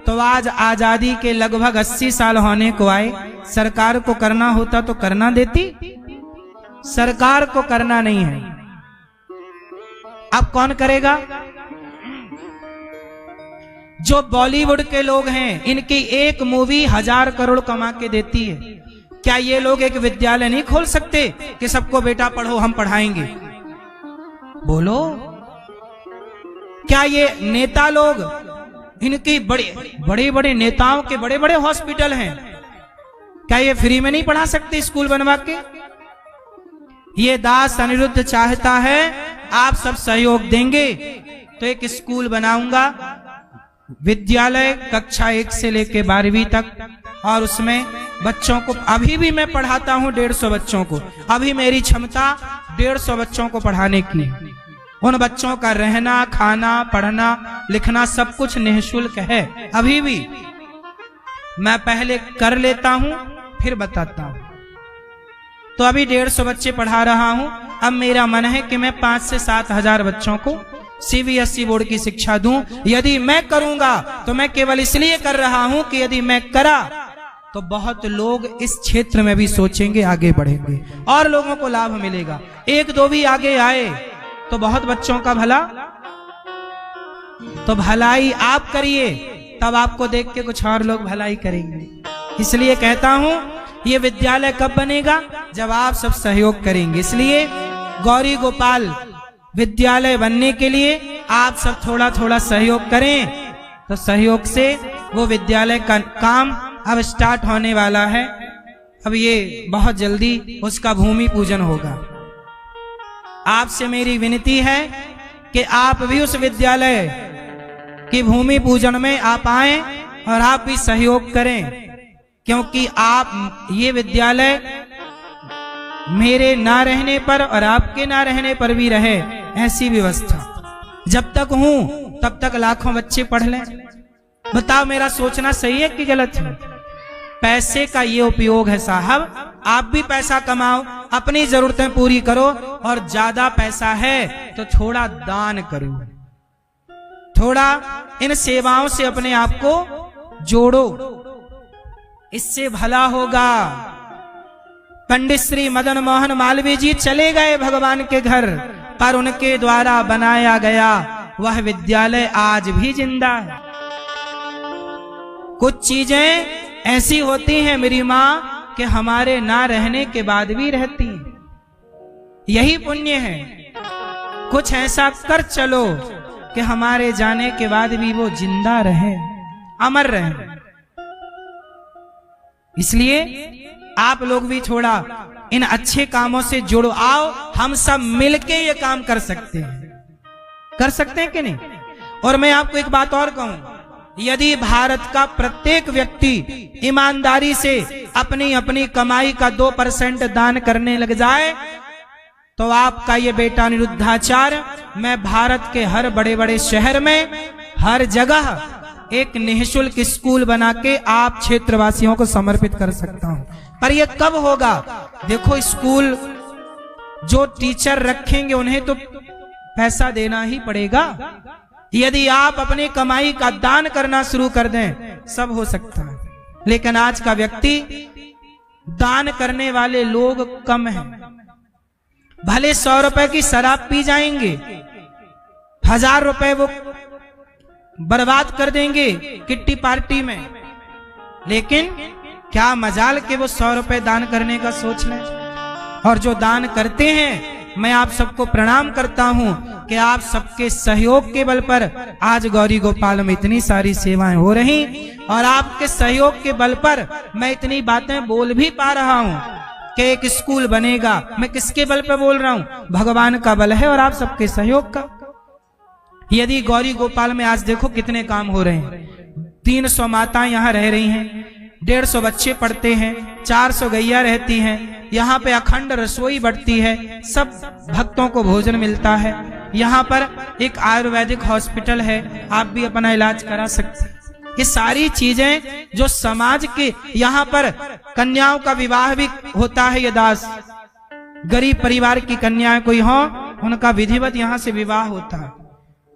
तो आज आजादी के लगभग 80 साल होने को आए। सरकार को करना होता तो करना देती, सरकार को करना नहीं है। अब कौन करेगा? जो बॉलीवुड के लोग हैं, इनकी एक मूवी 1000 करोड़ कमा के देती है। क्या ये लोग एक विद्यालय नहीं खोल सकते कि सबको बेटा पढ़ो, हम पढ़ाएंगे? बोलो। क्या ये नेता लोग, इनकी बड़े बड़े नेताओं के बड़े बड़े हॉस्पिटल हैं, क्या ये फ्री में नहीं पढ़ा सकते स्कूल बनवा के? ये दास अनिरुद्ध चाहता है आप सब सहयोग देंगे तो एक स्कूल बनाऊंगा, विद्यालय कक्षा 1 से लेके 12वीं तक, और उसमें बच्चों को, अभी भी मैं पढ़ाता हूं 150 बच्चों को, अभी मेरी क्षमता 150 बच्चों को पढ़ाने की। उन बच्चों का रहना, खाना, पढ़ना, लिखना सब कुछ निःशुल्क है। अभी भी मैं पहले कर लेता हूं फिर बताता हूं। तो अभी 150 बच्चे पढ़ा रहा हूं। अब मेरा मन है कि मैं 5 से 7 हजार बच्चों को सीबीएसई बोर्ड की शिक्षा दूं। यदि मैं करूंगा तो मैं केवल इसलिए कर रहा हूं कि यदि मैं करा तो बहुत लोग इस क्षेत्र में भी सोचेंगे, आगे बढ़ेंगे और लोगों को लाभ मिलेगा। 1-2 भी आगे आए तो बहुत बच्चों का भला। तो भलाई आप करिए, तब आपको देख के कुछ और लोग भलाई करेंगे। इसलिए कहता हूं ये विद्यालय कब बनेगा? जब आप सब सहयोग करेंगे। इसलिए गौरी गोपाल विद्यालय बनने के लिए आप सब थोड़ा थोड़ा सहयोग करें, तो सहयोग से वो विद्यालय का काम अब स्टार्ट होने वाला है। अब ये बहुत जल्दी उसका भूमि पूजन होगा। आपसे मेरी विनती है कि आप भी उस विद्यालय की भूमि पूजन में आप आए और आप भी सहयोग करें, क्योंकि आप, ये विद्यालय मेरे ना रहने पर और आपके ना रहने पर भी रहे, ऐसी व्यवस्था। जब तक हूं तब तक लाखों बच्चे पढ़ लें। बताओ मेरा सोचना सही है कि गलत है? पैसे का ये उपयोग है साहब। आप भी पैसा कमाओ, अपनी जरूरतें पूरी करो, और ज्यादा पैसा है तो थोड़ा दान करो, थोड़ा इन सेवाओं से अपने आप को जोड़ो, इससे भला होगा। पंडित श्री मदन मोहन मालवीय जी चले गए भगवान के घर, पर उनके द्वारा बनाया गया वह विद्यालय आज भी जिंदा है। कुछ चीजें ऐसी होती हैं मेरी माँ कि हमारे ना रहने के बाद भी रहती हैं, यही पुण्य है। कुछ ऐसा कर चलो कि हमारे जाने के बाद भी वो जिंदा रहे, अमर रहे। इसलिए आप लोग भी थोड़ा इन अच्छे कामों से जुड़ो। आओ हम सब मिलके ये काम कर सकते हैं कि नहीं? और मैं आपको एक बात और कहूं, यदि भारत का प्रत्येक व्यक्ति ईमानदारी से अपनी अपनी कमाई का 2% दान करने लग जाए, तो आपका ये बेटा अनिरुद्धाचार्य, मैं भारत के हर बड़े बड़े शहर में हर जगह एक निःशुल्क स्कूल बना के आप क्षेत्रवासियों को समर्पित कर सकता हूं। पर यह कब होगा? देखो, स्कूल जो टीचर रखेंगे उन्हें तो पैसा देना ही पड़ेगा। यदि आप अपनी कमाई का दान करना शुरू कर दें, सब हो सकता है। लेकिन आज का व्यक्ति, दान करने वाले लोग कम हैं। भले 100 रुपए की शराब पी जाएंगे, 1000 रुपए वो बर्बाद कर देंगे किट्टी पार्टी में, लेकिन क्या मजाल के वो 100 रुपए दान करने का सोच लें। और जो दान करते हैं, मैं आप सबको प्रणाम करता हूं कि आप सबके सहयोग के बल पर आज गौरी गोपाल में इतनी सारी सेवाएं हो रही, और आपके सहयोग के बल पर मैं इतनी बातें बोल भी पा रहा हूं कि एक स्कूल बनेगा। मैं किसके बल पर बोल रहा हूं? भगवान का बल है और आप सबके सहयोग का। यदि गौरी गोपाल में आज देखो कितने काम हो रहे हैं। 300 माताएं यहाँ रह रही हैं, 150 बच्चे पढ़ते हैं, 400 गैया रहती हैं, यहाँ पे अखंड रसोई बढ़ती है, सब भक्तों को भोजन मिलता है। यहाँ पर एक आयुर्वेदिक हॉस्पिटल है, आप भी अपना इलाज करा सकते हैं। ये सारी चीजें जो समाज के, यहाँ पर कन्याओं का विवाह भी होता है। ये दास गरीब परिवार की कन्याएं कोई हो, उनका विधिवत यहाँ से विवाह होता है।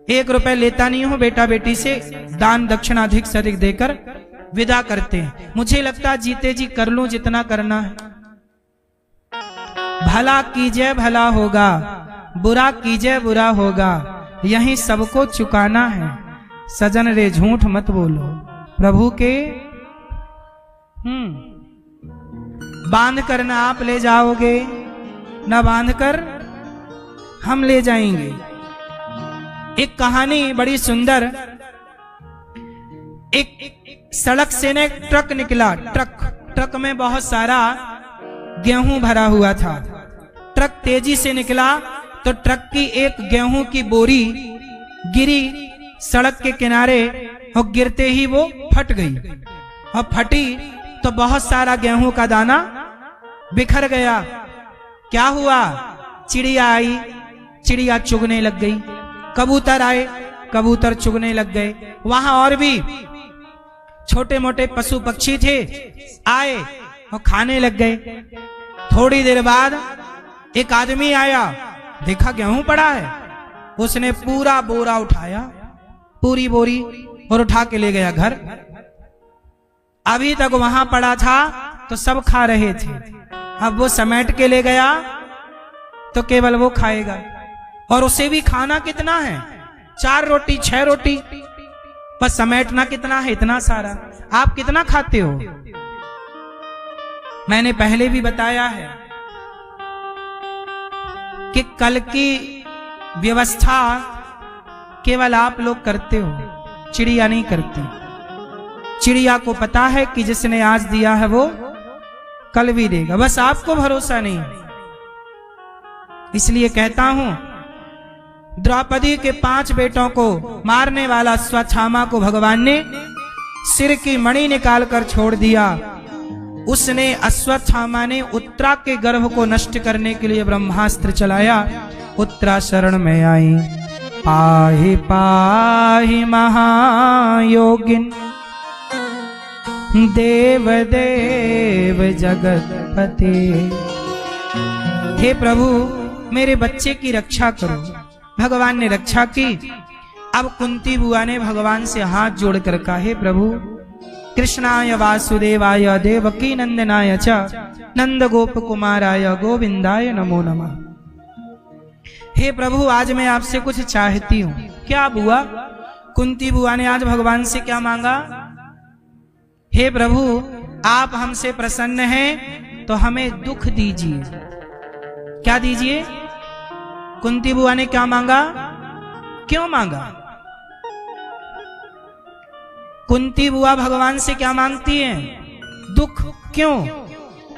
1 रुपए लेता नहीं हो बेटा बेटी से, दान दक्षिणा अधिक से अधिक देकर विदा करते हैं। मुझे लगता है जीते जी कर लूं जितना करना है। भला कीजिए भला होगा, बुरा कीजिए बुरा होगा, यही सबको चुकाना है। सजन रे झूठ मत बोलो, प्रभु के बांध कर ना आप ले जाओगे, न बांध कर हम ले जाएंगे। एक कहानी बड़ी सुंदर, एक सड़क से ने ट्रक निकला। ट्रक में बहुत सारा गेहूं भरा हुआ था। ट्रक तेजी से निकला तो ट्रक की एक गेहूं की बोरी गिरी सड़क के किनारे, और गिरते ही वो फट गई। और फटी तो बहुत सारा गेहूं का दाना बिखर गया। क्या हुआ? चिड़िया आई, चिड़िया चुगने लग गई। कबूतर आए, कबूतर चुगने लग गए। वहां और भी छोटे मोटे पशु पक्षी थे, आए और खाने लग गए। थोड़ी देर बाद एक आदमी आया, देखा गेहूं पड़ा है, उसने पूरा बोरा उठाया, पूरी बोरी, और उठा के ले गया घर। अभी तक वहां पड़ा था तो सब खा रहे थे, अब वो समेट के ले गया तो केवल वो खाएगा। और उसे भी खाना कितना है? 4 रोटी 6 रोटी, पर समेटना कितना है? इतना सारा। आप कितना खाते हो? मैंने पहले भी बताया है कि कल की व्यवस्था केवल आप लोग करते हो, चिड़िया नहीं करती। चिड़िया को पता है कि जिसने आज दिया है वो कल भी देगा, बस आपको भरोसा नहीं। इसलिए कहता हूं, द्रौपदी के 5 बेटों को मारने वाला अश्वत्थामा को भगवान ने सिर की मणि निकाल कर छोड़ दिया। उसने, अश्वत्थामा ने उत्तरा के गर्भ को नष्ट करने के लिए ब्रह्मास्त्र चलाया। उत्तरा शरण में आई, पाहि पाहि महायोगिन, देव देव जगतपते। हे प्रभु मेरे बच्चे की रक्षा करो। भगवान ने रक्षा की। अब कुंती बुआ ने भगवान से हाथ जोड़कर कहा, हे प्रभु, कृष्णाय वासुदेवाय देवकी नंदनाय च नंद गोप कुमाराय गोविंदाय नमो नमः। हे प्रभु आज मैं आपसे कुछ चाहती हूँ। क्या बुआ? कुंती बुआ ने आज भगवान से क्या मांगा? हे प्रभु आप हमसे प्रसन्न हैं तो हमें दुख दीजिए। क्या दीजिए? कुंती बुआ ने क्या मांगा? क्यों मांगा? कुंती बुआ भगवान से क्या मांगती हैं? दुख। क्यों?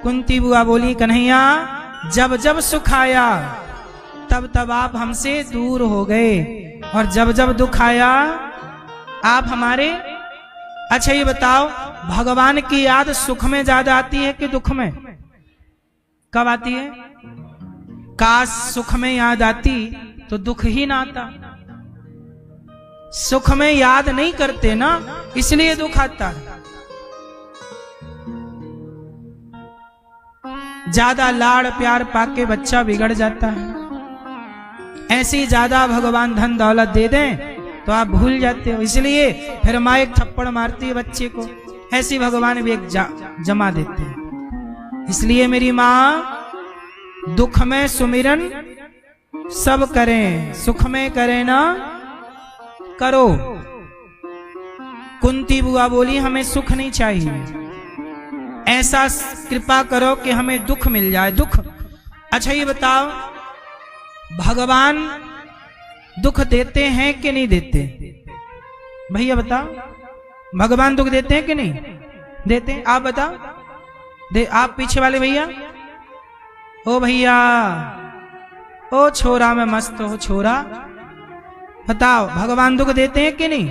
कुंती बुआ बोली, कन्हैया जब जब सुख आया तब तब आप हमसे दूर हो गए, और जब जब दुख आया आप हमारे। अच्छा ये बताओ, भगवान की याद सुख में ज्यादा आती है कि दुख में? कब आती है? काश सुख में याद आती तो दुख ही ना आता। सुख में याद नहीं करते ना, इसलिए दुख आता है। ज्यादा लाड़ प्यार पाके बच्चा बिगड़ जाता है। ऐसी ज्यादा भगवान धन दौलत दे दें तो आप भूल जाते हो, इसलिए फिर माँ एक थप्पड़ मारती है बच्चे को, ऐसी भगवान भी एक जमा देते हैं। इसलिए मेरी माँ, दुख में सुमिरन सब करें, सुख में करें ना करो। कुंती बुआ बोली, हमें सुख नहीं चाहिए, ऐसा कृपा करो कि हमें दुख मिल जाए। दुख। अच्छा ये बताओ, भगवान दुख देते हैं कि नहीं देते? भैया बताओ, भगवान दुख देते हैं कि नहीं देते? आप बताओ। आप पीछे वाले भैया, ओ भैया, ओ छोरा में मस्त हो छोरा, बताओ भगवान दुख देते हैं कि नहीं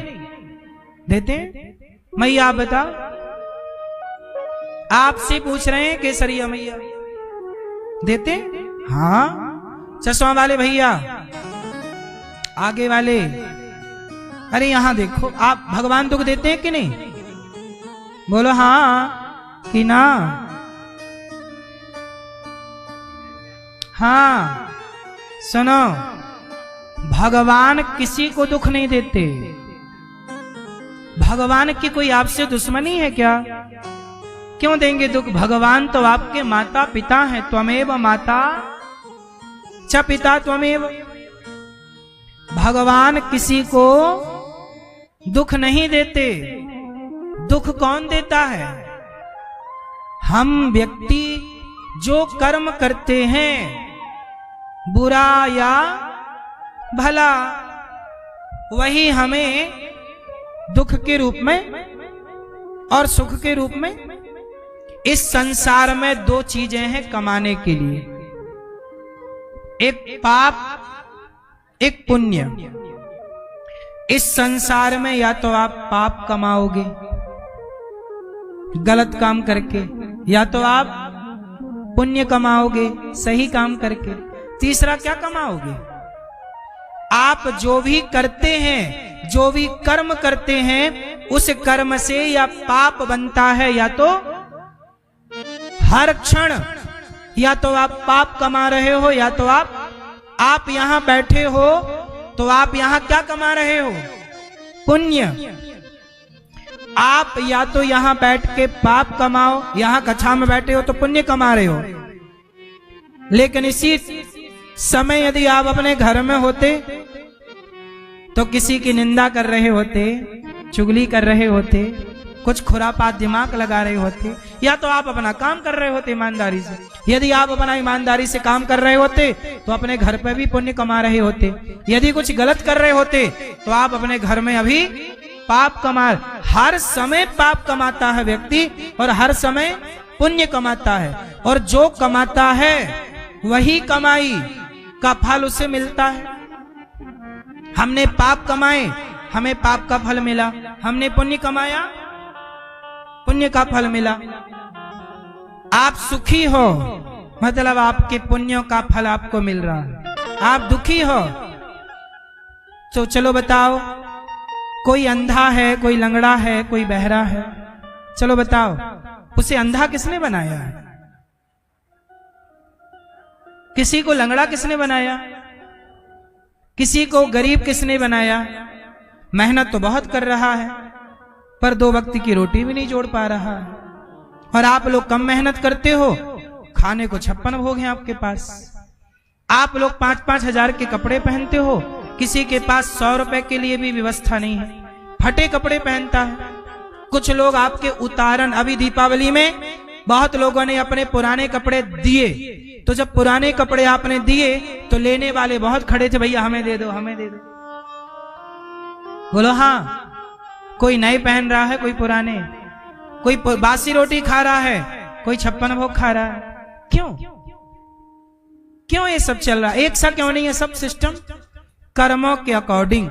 देते? मैया आप बताओ। आपसे पूछ रहे हैं केसरिया मैया देते? हाँ। चश्मा वाले भैया, आगे वाले, अरे यहां देखो, आप भगवान दुख देते हैं कि नहीं? बोलो हाँ कि ना? हाँ। सुनो, भगवान किसी को दुख नहीं देते। भगवान की कोई आपसे दुश्मनी है क्या? क्यों देंगे दुख? भगवान तो आपके माता पिता हैं। त्वमेव माता च पिता त्वमेव। भगवान किसी को दुख नहीं देते। दुख कौन देता है? हम व्यक्ति जो कर्म करते हैं, बुरा या भला, वही हमें दुख के रूप में और सुख के रूप में। इस संसार में दो चीजें हैं कमाने के लिए, एक पाप, एक पुण्य। इस संसार में या तो आप पाप कमाओगे गलत काम करके, या तो आप पुण्य कमाओगे सही काम करके। तीसरा क्या कमाओगे? आप जो भी करते हैं, जो भी कर्म करते हैं, उस कर्म से या पाप बनता है या तो हर क्षण या तो आप पाप कमा रहे हो, या तो आप यहां बैठे हो तो आप यहां क्या कमा रहे हो? पुण्य। आप या तो यहां बैठ के पाप कमाओ, यहां कक्षा में बैठे हो तो पुण्य कमा रहे हो। लेकिन इसी समय यदि आप अपने घर में होते तो किसी की निंदा कर रहे होते, चुगली कर रहे होते, कुछ खुरापात दिमाग लगा रहे होते, या तो आप अपना काम कर रहे होते ईमानदारी से। यदि आप अपना ईमानदारी से काम कर रहे होते तो अपने घर पे भी पुण्य कमा रहे होते। यदि कुछ गलत कर रहे होते तो आप अपने घर में अभी पाप कमा। हर समय पाप कमाता है व्यक्ति और हर समय पुण्य कमाता है, और जो कमाता है वही कमाई का फल उसे मिलता है। हमने पाप कमाए, हमें पाप का फल मिला। हमने पुण्य कमाया, पुण्य का फल मिला। आप सुखी हो मतलब आपके पुण्यों का फल आपको मिल रहा है। आप दुखी हो तो चलो बताओ, कोई अंधा है, कोई लंगड़ा है, कोई बहरा है, चलो बताओ उसे अंधा किसने बनाया है? किसी को लंगड़ा किसने बनाया? किसी को गरीब किसने बनाया? मेहनत तो बहुत कर रहा है पर 2 वक्त की रोटी भी नहीं जोड़ पा रहा है। और आप लोग कम मेहनत करते हो, खाने को 56 भोग हैं आपके पास। आप लोग 5-5 हजार के कपड़े पहनते हो, किसी के पास 100 रुपए के लिए भी व्यवस्था नहीं है, फटे कपड़े पहनता है। कुछ लोग आपके उतारण, अभी दीपावली में बहुत लोगों ने अपने पुराने कपड़े दिए, तो जब पुराने कपड़े आपने दिए तो लेने वाले बहुत खड़े थे, भैया हमें दे दो, हमें दे दो। बोलो हाँ। कोई नए पहन रहा है, कोई पुराने, कोई बासी रोटी खा रहा है, कोई 56 भोग खा रहा है। क्यों क्यों ये सब चल रहा है? एक सा क्यों नहीं है सब सिस्टम? कर्मों के अकॉर्डिंग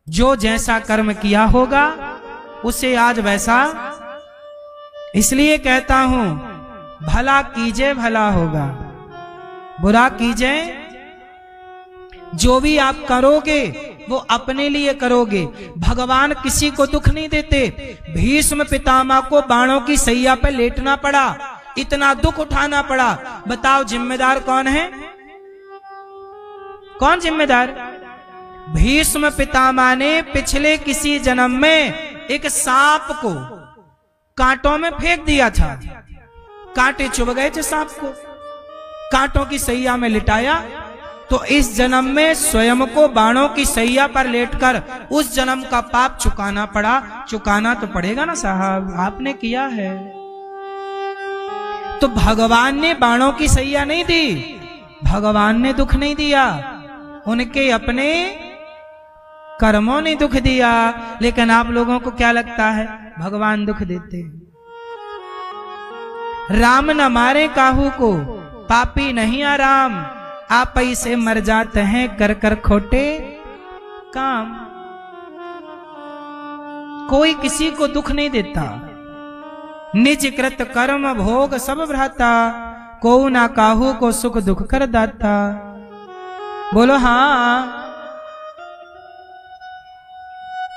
जो जैसा कर्म किया होगा उसे आज वैसा। इसलिए कहता हूं, भला कीजिए भला होगा, बुरा कीजिए। जो भी आप करोगे वो अपने लिए करोगे। भगवान किसी को दुख नहीं देते। भीष्म पितामह को बाणों की सैया पे लेटना पड़ा, इतना दुख उठाना पड़ा। बताओ जिम्मेदार कौन है? कौन जिम्मेदार? भीष्म पितामह ने पिछले किसी जन्म में एक सांप को कांटों में फेंक दिया था, कांटे चुभ गए थे सांप को, कांटों की सैया में लिटाया। तो इस जन्म में स्वयं को बाणों की सैया पर लेटकर उस जन्म का पाप चुकाना पड़ा। चुकाना तो पड़ेगा ना साहब, आपने किया है। तो भगवान ने बाणों की सैया नहीं दी, भगवान ने दुख नहीं दिया, उनके अपने कर्मों ने दुख दिया। लेकिन आप लोगों को क्या लगता है भगवान दुख देते हैं? राम न मारे काहू को, पापी नहीं आराम, आप ही से मर जाते हैं कर कर खोटे काम। कोई किसी को दुख नहीं देता। निज कृत कर्म भोग सब भ्राता, को ना काहू को सुख दुख कर दाता। बोलो हाँ,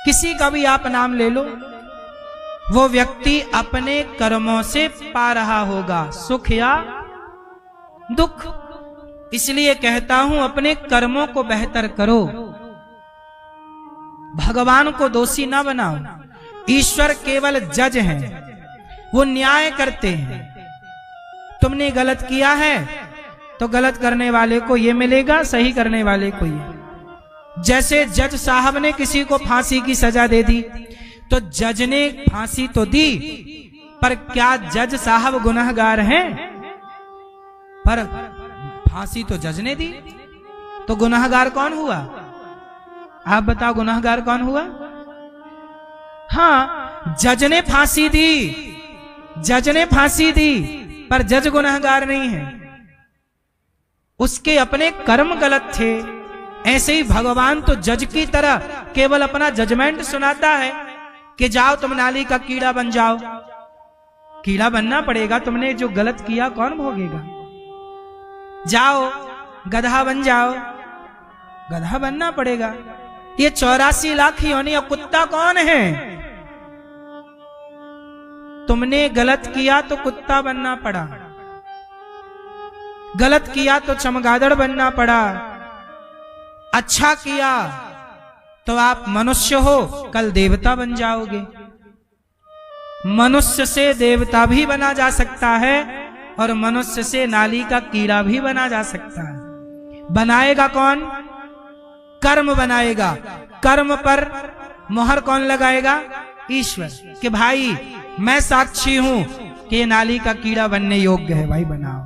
किसी का भी आप नाम ले लो, वो व्यक्ति अपने कर्मों से पा रहा होगा सुख या दुख। इसलिए कहता हूं अपने कर्मों को बेहतर करो, भगवान को दोषी ना बनाओ। ईश्वर केवल जज हैं, वो न्याय करते हैं। तुमने गलत किया है तो गलत करने वाले को ये मिलेगा, सही करने वाले को ये। जैसे जज साहब ने किसी को फांसी की सजा दे दी तो जज ने फांसी तो दी, पर क्या जज साहब गुनहगार हैं? पर फांसी तो जज ने दी, तो गुनहगार कौन हुआ? आप बताओ गुनहगार कौन हुआ? हाँ, जज ने फांसी दी, जज ने फांसी दी, पर जज गुनहगार नहीं है, उसके अपने कर्म गलत थे। ऐसे ही भगवान तो जज की तरह केवल अपना जजमेंट सुनाता है कि जाओ तुम नाली का कीड़ा बन जाओ। कीड़ा बनना पड़ेगा, तुमने जो गलत किया कौन भोगेगा? जाओ गधा बन जाओ, गधा बनना पड़ेगा। ये 84 लाख योनि, कुत्ता कौन है? तुमने गलत किया तो कुत्ता बनना पड़ा, गलत किया तो चमगादड़ बनना पड़ा, अच्छा किया तो आप मनुष्य हो, कल देवता बन जाओगे। मनुष्य से देवता भी बना जा सकता है और मनुष्य से नाली का कीड़ा भी बना जा सकता है। बनाएगा कौन? कर्म बनाएगा। कर्म पर मोहर कौन लगाएगा? ईश्वर। कि भाई मैं साक्षी हूं कि ये नाली का कीड़ा बनने योग्य है, भाई बनाओ।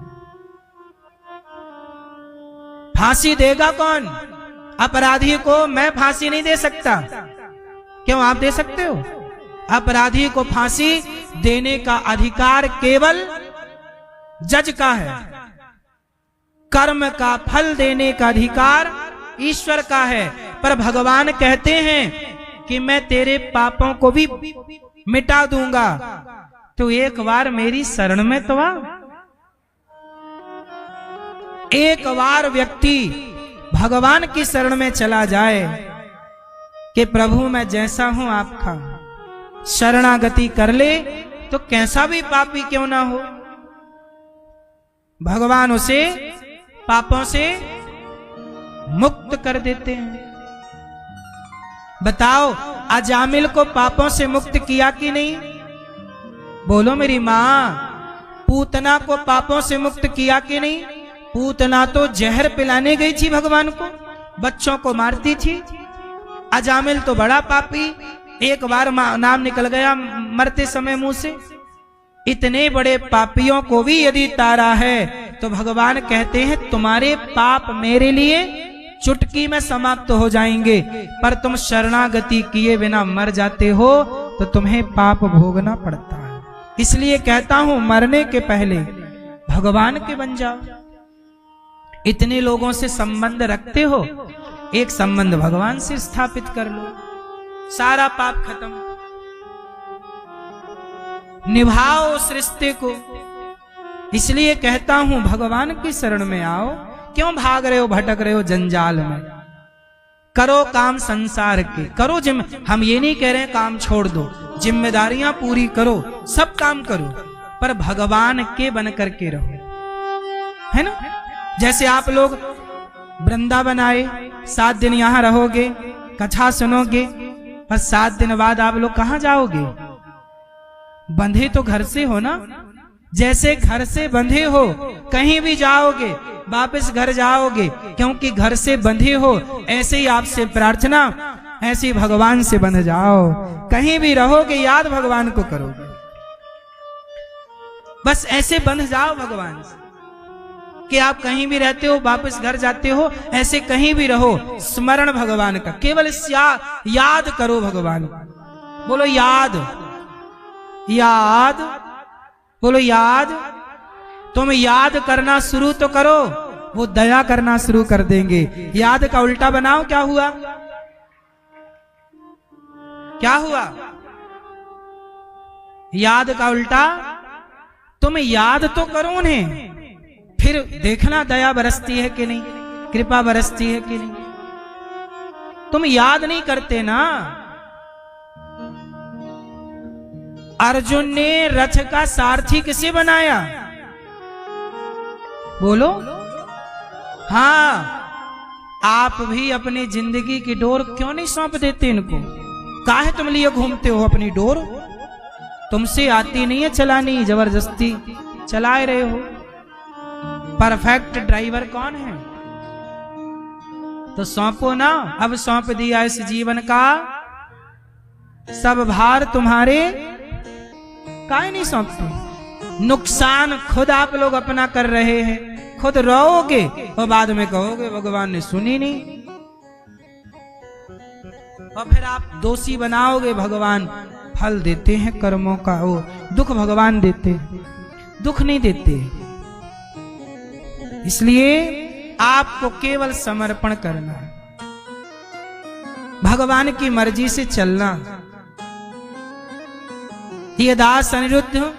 फांसी देगा कौन? अपराधी को मैं फांसी नहीं दे सकता। क्यों? आप दे सकते हो? अपराधी को फांसी देने का अधिकार केवल जज का है। कर्म का फल देने का अधिकार ईश्वर का है। पर भगवान कहते हैं कि मैं तेरे पापों को भी मिटा दूंगा, तो एक बार मेरी शरण में तो आ। एक बार व्यक्ति भगवान की शरण में चला जाए कि प्रभु मैं जैसा हूं आपका, शरणागति कर ले, तो कैसा भी पापी क्यों ना हो, भगवान उसे पापों से मुक्त कर देते हैं। बताओ, अजामिल को पापों से मुक्त किया कि नहीं? बोलो मेरी मां। पूतना को पापों से मुक्त किया कि नहीं? पूतना तो जहर पिलाने गई थी भगवान को, बच्चों को मारती थी। अजामिल तो बड़ा पापी, एक बार नाम निकल गया मरते समय मुंह से। इतने बड़े पापियों को भी यदि तारा है तो भगवान कहते हैं तुम्हारे पाप मेरे लिए चुटकी में समाप्त हो जाएंगे, पर तुम शरणागति किए बिना मर जाते हो तो तुम्हें पाप भोगना पड़ता है। इसलिए कहता हूं मरने के पहले भगवान के बन जाओ। इतने लोगों से संबंध रखते हो, एक संबंध भगवान से स्थापित कर लो, सारा पाप खत्म। निभाओ उस रिश्ते को। इसलिए कहता हूं भगवान की शरण में आओ। क्यों भाग रहे हो, भटक रहे हो जंजाल में? करो काम संसार के, करो हम ये नहीं कह रहे काम छोड़ दो, जिम्मेदारियां पूरी करो, सब काम करो, पर भगवान के बन करके रहो, है ना? जैसे आप लोग वृंदावन आए, 7 दिन यहां रहोगे, कथा सुनोगे, पर 7 दिन बाद आप लोग कहां जाओगे? बंधे तो घर से हो ना। जैसे घर से बंधे हो, कहीं भी जाओगे वापस घर जाओगे, क्योंकि घर से बंधे हो। ऐसे ही आपसे प्रार्थना, ऐसे ही भगवान से बंध जाओ। कहीं भी रहोगे याद भगवान को करोगे, बस ऐसे बंध जाओ भगवान से कि आप कहीं भी रहते हो, वापस घर जाते हो, ऐसे कहीं भी रहो, स्मरण भगवान का, केवल याद करो भगवान। बोलो याद, याद, बोलो याद। तुम याद करना शुरू तो करो, वो दया करना शुरू कर देंगे। याद का उल्टा बनाओ, क्या हुआ? क्या हुआ? याद का उल्टा, तुम याद तो करो उन्हें, फिर देखना दया बरसती है कि नहीं, कृपा बरसती है कि नहीं। तुम याद नहीं करते ना। अर्जुन ने रथ का सारथी किसे बनाया? बोलो। हाँ, आप भी अपनी जिंदगी की डोर क्यों नहीं सौंप देते इनको? काहे तुम लिए घूमते हो अपनी डोर? तुमसे आती नहीं है चलानी, जबरदस्ती चलाए रहे हो। परफेक्ट ड्राइवर कौन है? तो सौंपो ना। अब सौंप दिया इस जीवन का सब भार तुम्हारे, काहे नहीं सौंपते? नुकसान खुद आप लोग अपना कर रहे हैं, खुद रोओगे और बाद में कहोगे भगवान ने सुनी नहीं, और फिर आप दोषी बनाओगे। भगवान फल देते हैं कर्मों का, वो दुख भगवान देते हैं, दुख नहीं देते। इसलिए आपको केवल समर्पण करना है, भगवान की मर्जी से चलना। ये दास अनिरुद्ध,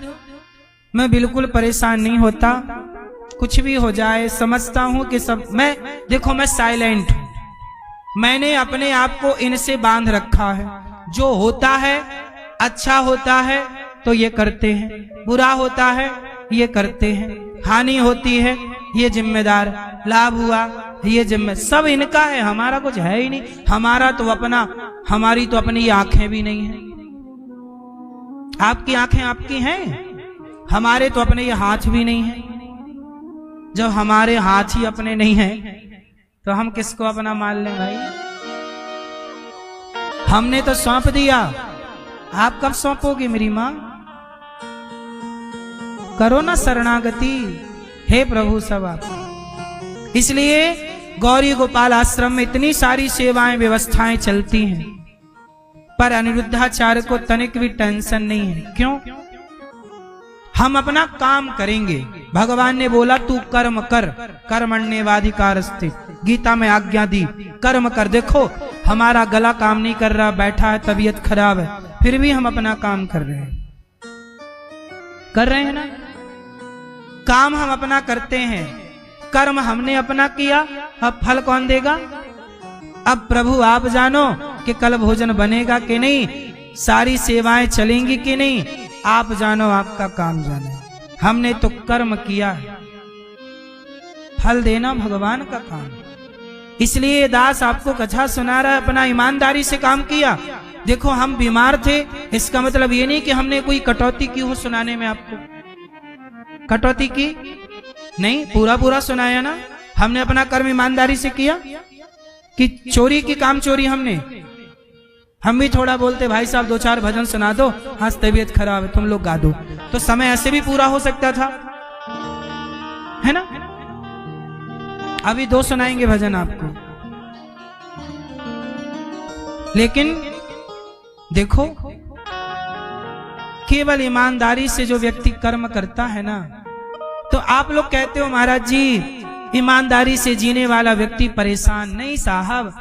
मैं बिल्कुल परेशान नहीं होता, कुछ भी हो जाए समझता हूं कि सब देखो मैं साइलेंट हूं, मैंने अपने आप को इनसे बांध रखा है। जो होता है अच्छा होता है तो ये करते हैं, बुरा होता है ये करते हैं, हानि होती है ये जिम्मेदार, लाभ हुआ ये जिम्मेदार, सब इनका है, हमारा कुछ है ही नहीं। हमारा तो अपना, हमारी तो अपनी आंखें भी नहीं है। आपकी आंखें आपकी हैं, हमारे तो अपने ये हाथ भी नहीं है। जब हमारे हाथ ही अपने नहीं हैं तो हम किसको अपना मान लें भाई? हमने तो सौंप दिया, आप कब सौंपोगे मेरी मां? करो ना शरणागति, हे प्रभु सब आप। इसलिए गौरी गोपाल आश्रम में इतनी सारी सेवाएं व्यवस्थाएं चलती हैं, पर अनिरुद्धाचार्य को तनिक भी टेंशन नहीं है। क्यों? हम अपना काम करेंगे। भगवान ने बोला तू कर्म कर, कर्मण्येवाधिकारस्ते, गीता में आज्ञा दी, कर्म कर। देखो हमारा गला काम नहीं कर रहा, बैठा है, तबीयत खराब है, फिर भी हम अपना काम कर रहे हैं ना। काम हम अपना करते हैं, कर्म हमने अपना किया, अब फल कौन देगा? अब प्रभु आप जानो कि कल भोजन बनेगा कि नहीं, सारी सेवाएं चलेंगी कि नहीं, आप जानो, आपका काम जानो। हमने तो कर्म किया है, फल देना भगवान का काम। इसलिए दास आपको कथा सुना रहा है, अपना ईमानदारी से काम किया। देखो हम बीमार थे, इसका मतलब ये नहीं कि हमने कोई कटौती की हो सुनाने में। आपको कटौती की नहीं, पूरा पूरा सुनाया ना। हमने अपना कर्म ईमानदारी से किया कि चोरी की काम चोरी हमने? हम भी थोड़ा बोलते भाई साहब 2-4 भजन सुना दो, आज तबीयत खराब है तुम लोग गा दो, तो समय ऐसे भी पूरा हो सकता था, है ना। अभी 2 सुनाएंगे भजन आपको, लेकिन देखो केवल ईमानदारी से जो व्यक्ति कर्म करता है ना, तो आप लोग कहते हो महाराज जी ईमानदारी से जीने वाला व्यक्ति परेशान नहीं। साहब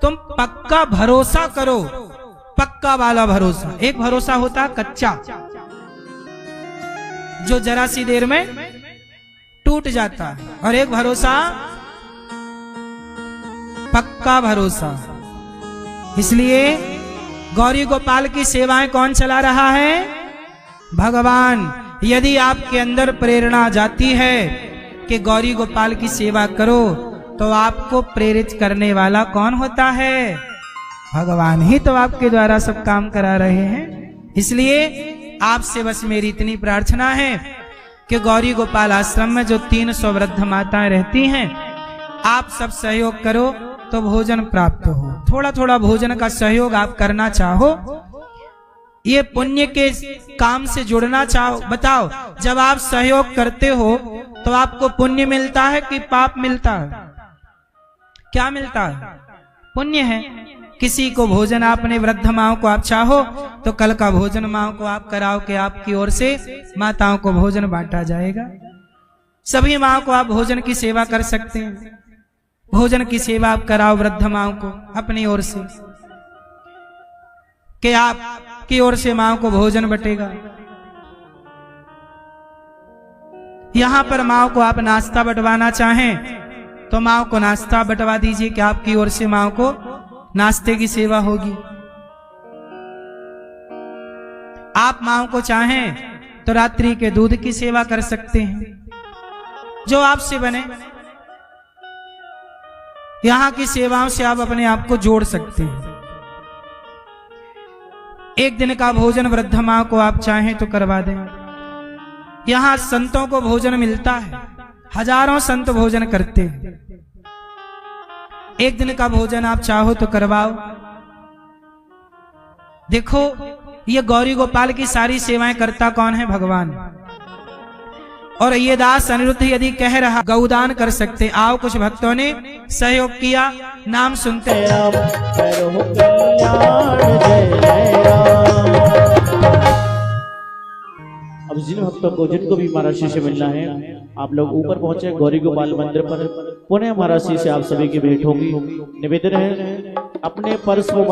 तुम पक्का भरोसा करो, पक्का वाला भरोसा। एक भरोसा होता है कच्चा, जो जरा सी देर में टूट जाता है, और एक भरोसा पक्का भरोसा। इसलिए गौरी गोपाल की सेवाएं कौन चला रहा है? भगवान। यदि आपके अंदर प्रेरणा जाती है कि गौरी गोपाल की सेवा करो, तो आपको प्रेरित करने वाला कौन होता है? भगवान ही तो आपके द्वारा सब काम करा रहे हैं। इसलिए आपसे बस मेरी इतनी प्रार्थना है कि गौरी गोपाल आश्रम में जो 300 वृद्ध माताएं रहती हैं, आप सब सहयोग करो तो भोजन प्राप्त हो। थोड़ा थोड़ा भोजन का सहयोग आप करना चाहो, ये पुण्य के काम से जुड़ना चाहो। बताओ, जब आप सहयोग करते हो तो आपको पुण्य मिलता है कि पाप मिलता है? क्या मिलता है? पुण्य है। किसी को भोजन आपने वृद्ध माओ को आप चाहो तो कल का भोजन माओ को आप कराओ कि आपकी ओर से माताओं को भोजन बांटा जाएगा। सभी माओ को आप भोजन की सेवा कर सकते हैं। भोजन की सेवा आप कराओ वृद्ध माओ को अपनी ओर से, कि आपकी ओर से माओ को भोजन बटेगा। यहाँ पर माँ को आप नाश्ता बंटवाना चाहें तो माँ को नाश्ता बंटवा दीजिए कि आपकी ओर से माँ को नाश्ते की सेवा होगी। आप माँ को चाहें तो रात्रि के दूध की सेवा कर सकते हैं, जो आपसे बने। यहाँ की सेवाओं से आप अपने आप को जोड़ सकते हैं। एक दिन का भोजन वृद्ध माँ को आप चाहें तो करवा दें। यहाँ संतों को भोजन मिलता है, हजारों संत भोजन करते हैं। एक दिन का भोजन आप चाहो तो करवाओ। देखो, ये गौरी गोपाल की सारी सेवाएं करता कौन है? भगवान। और ये दास अनिरुद्ध यदि कह रहा गौदान कर सकते, आओ कुछ भक्तों ने सहयोग किया, नाम सुनते हैं।
अब जिन भक्तों को जिनको भी महाराज श्री से मिलना है, आप लोग ऊपर पहुंचे गौरी गोपाल मंदिर पर। पुनः महाराज श्री से आप सभी की भेंट होगी। निवेदन है अपने पर्स को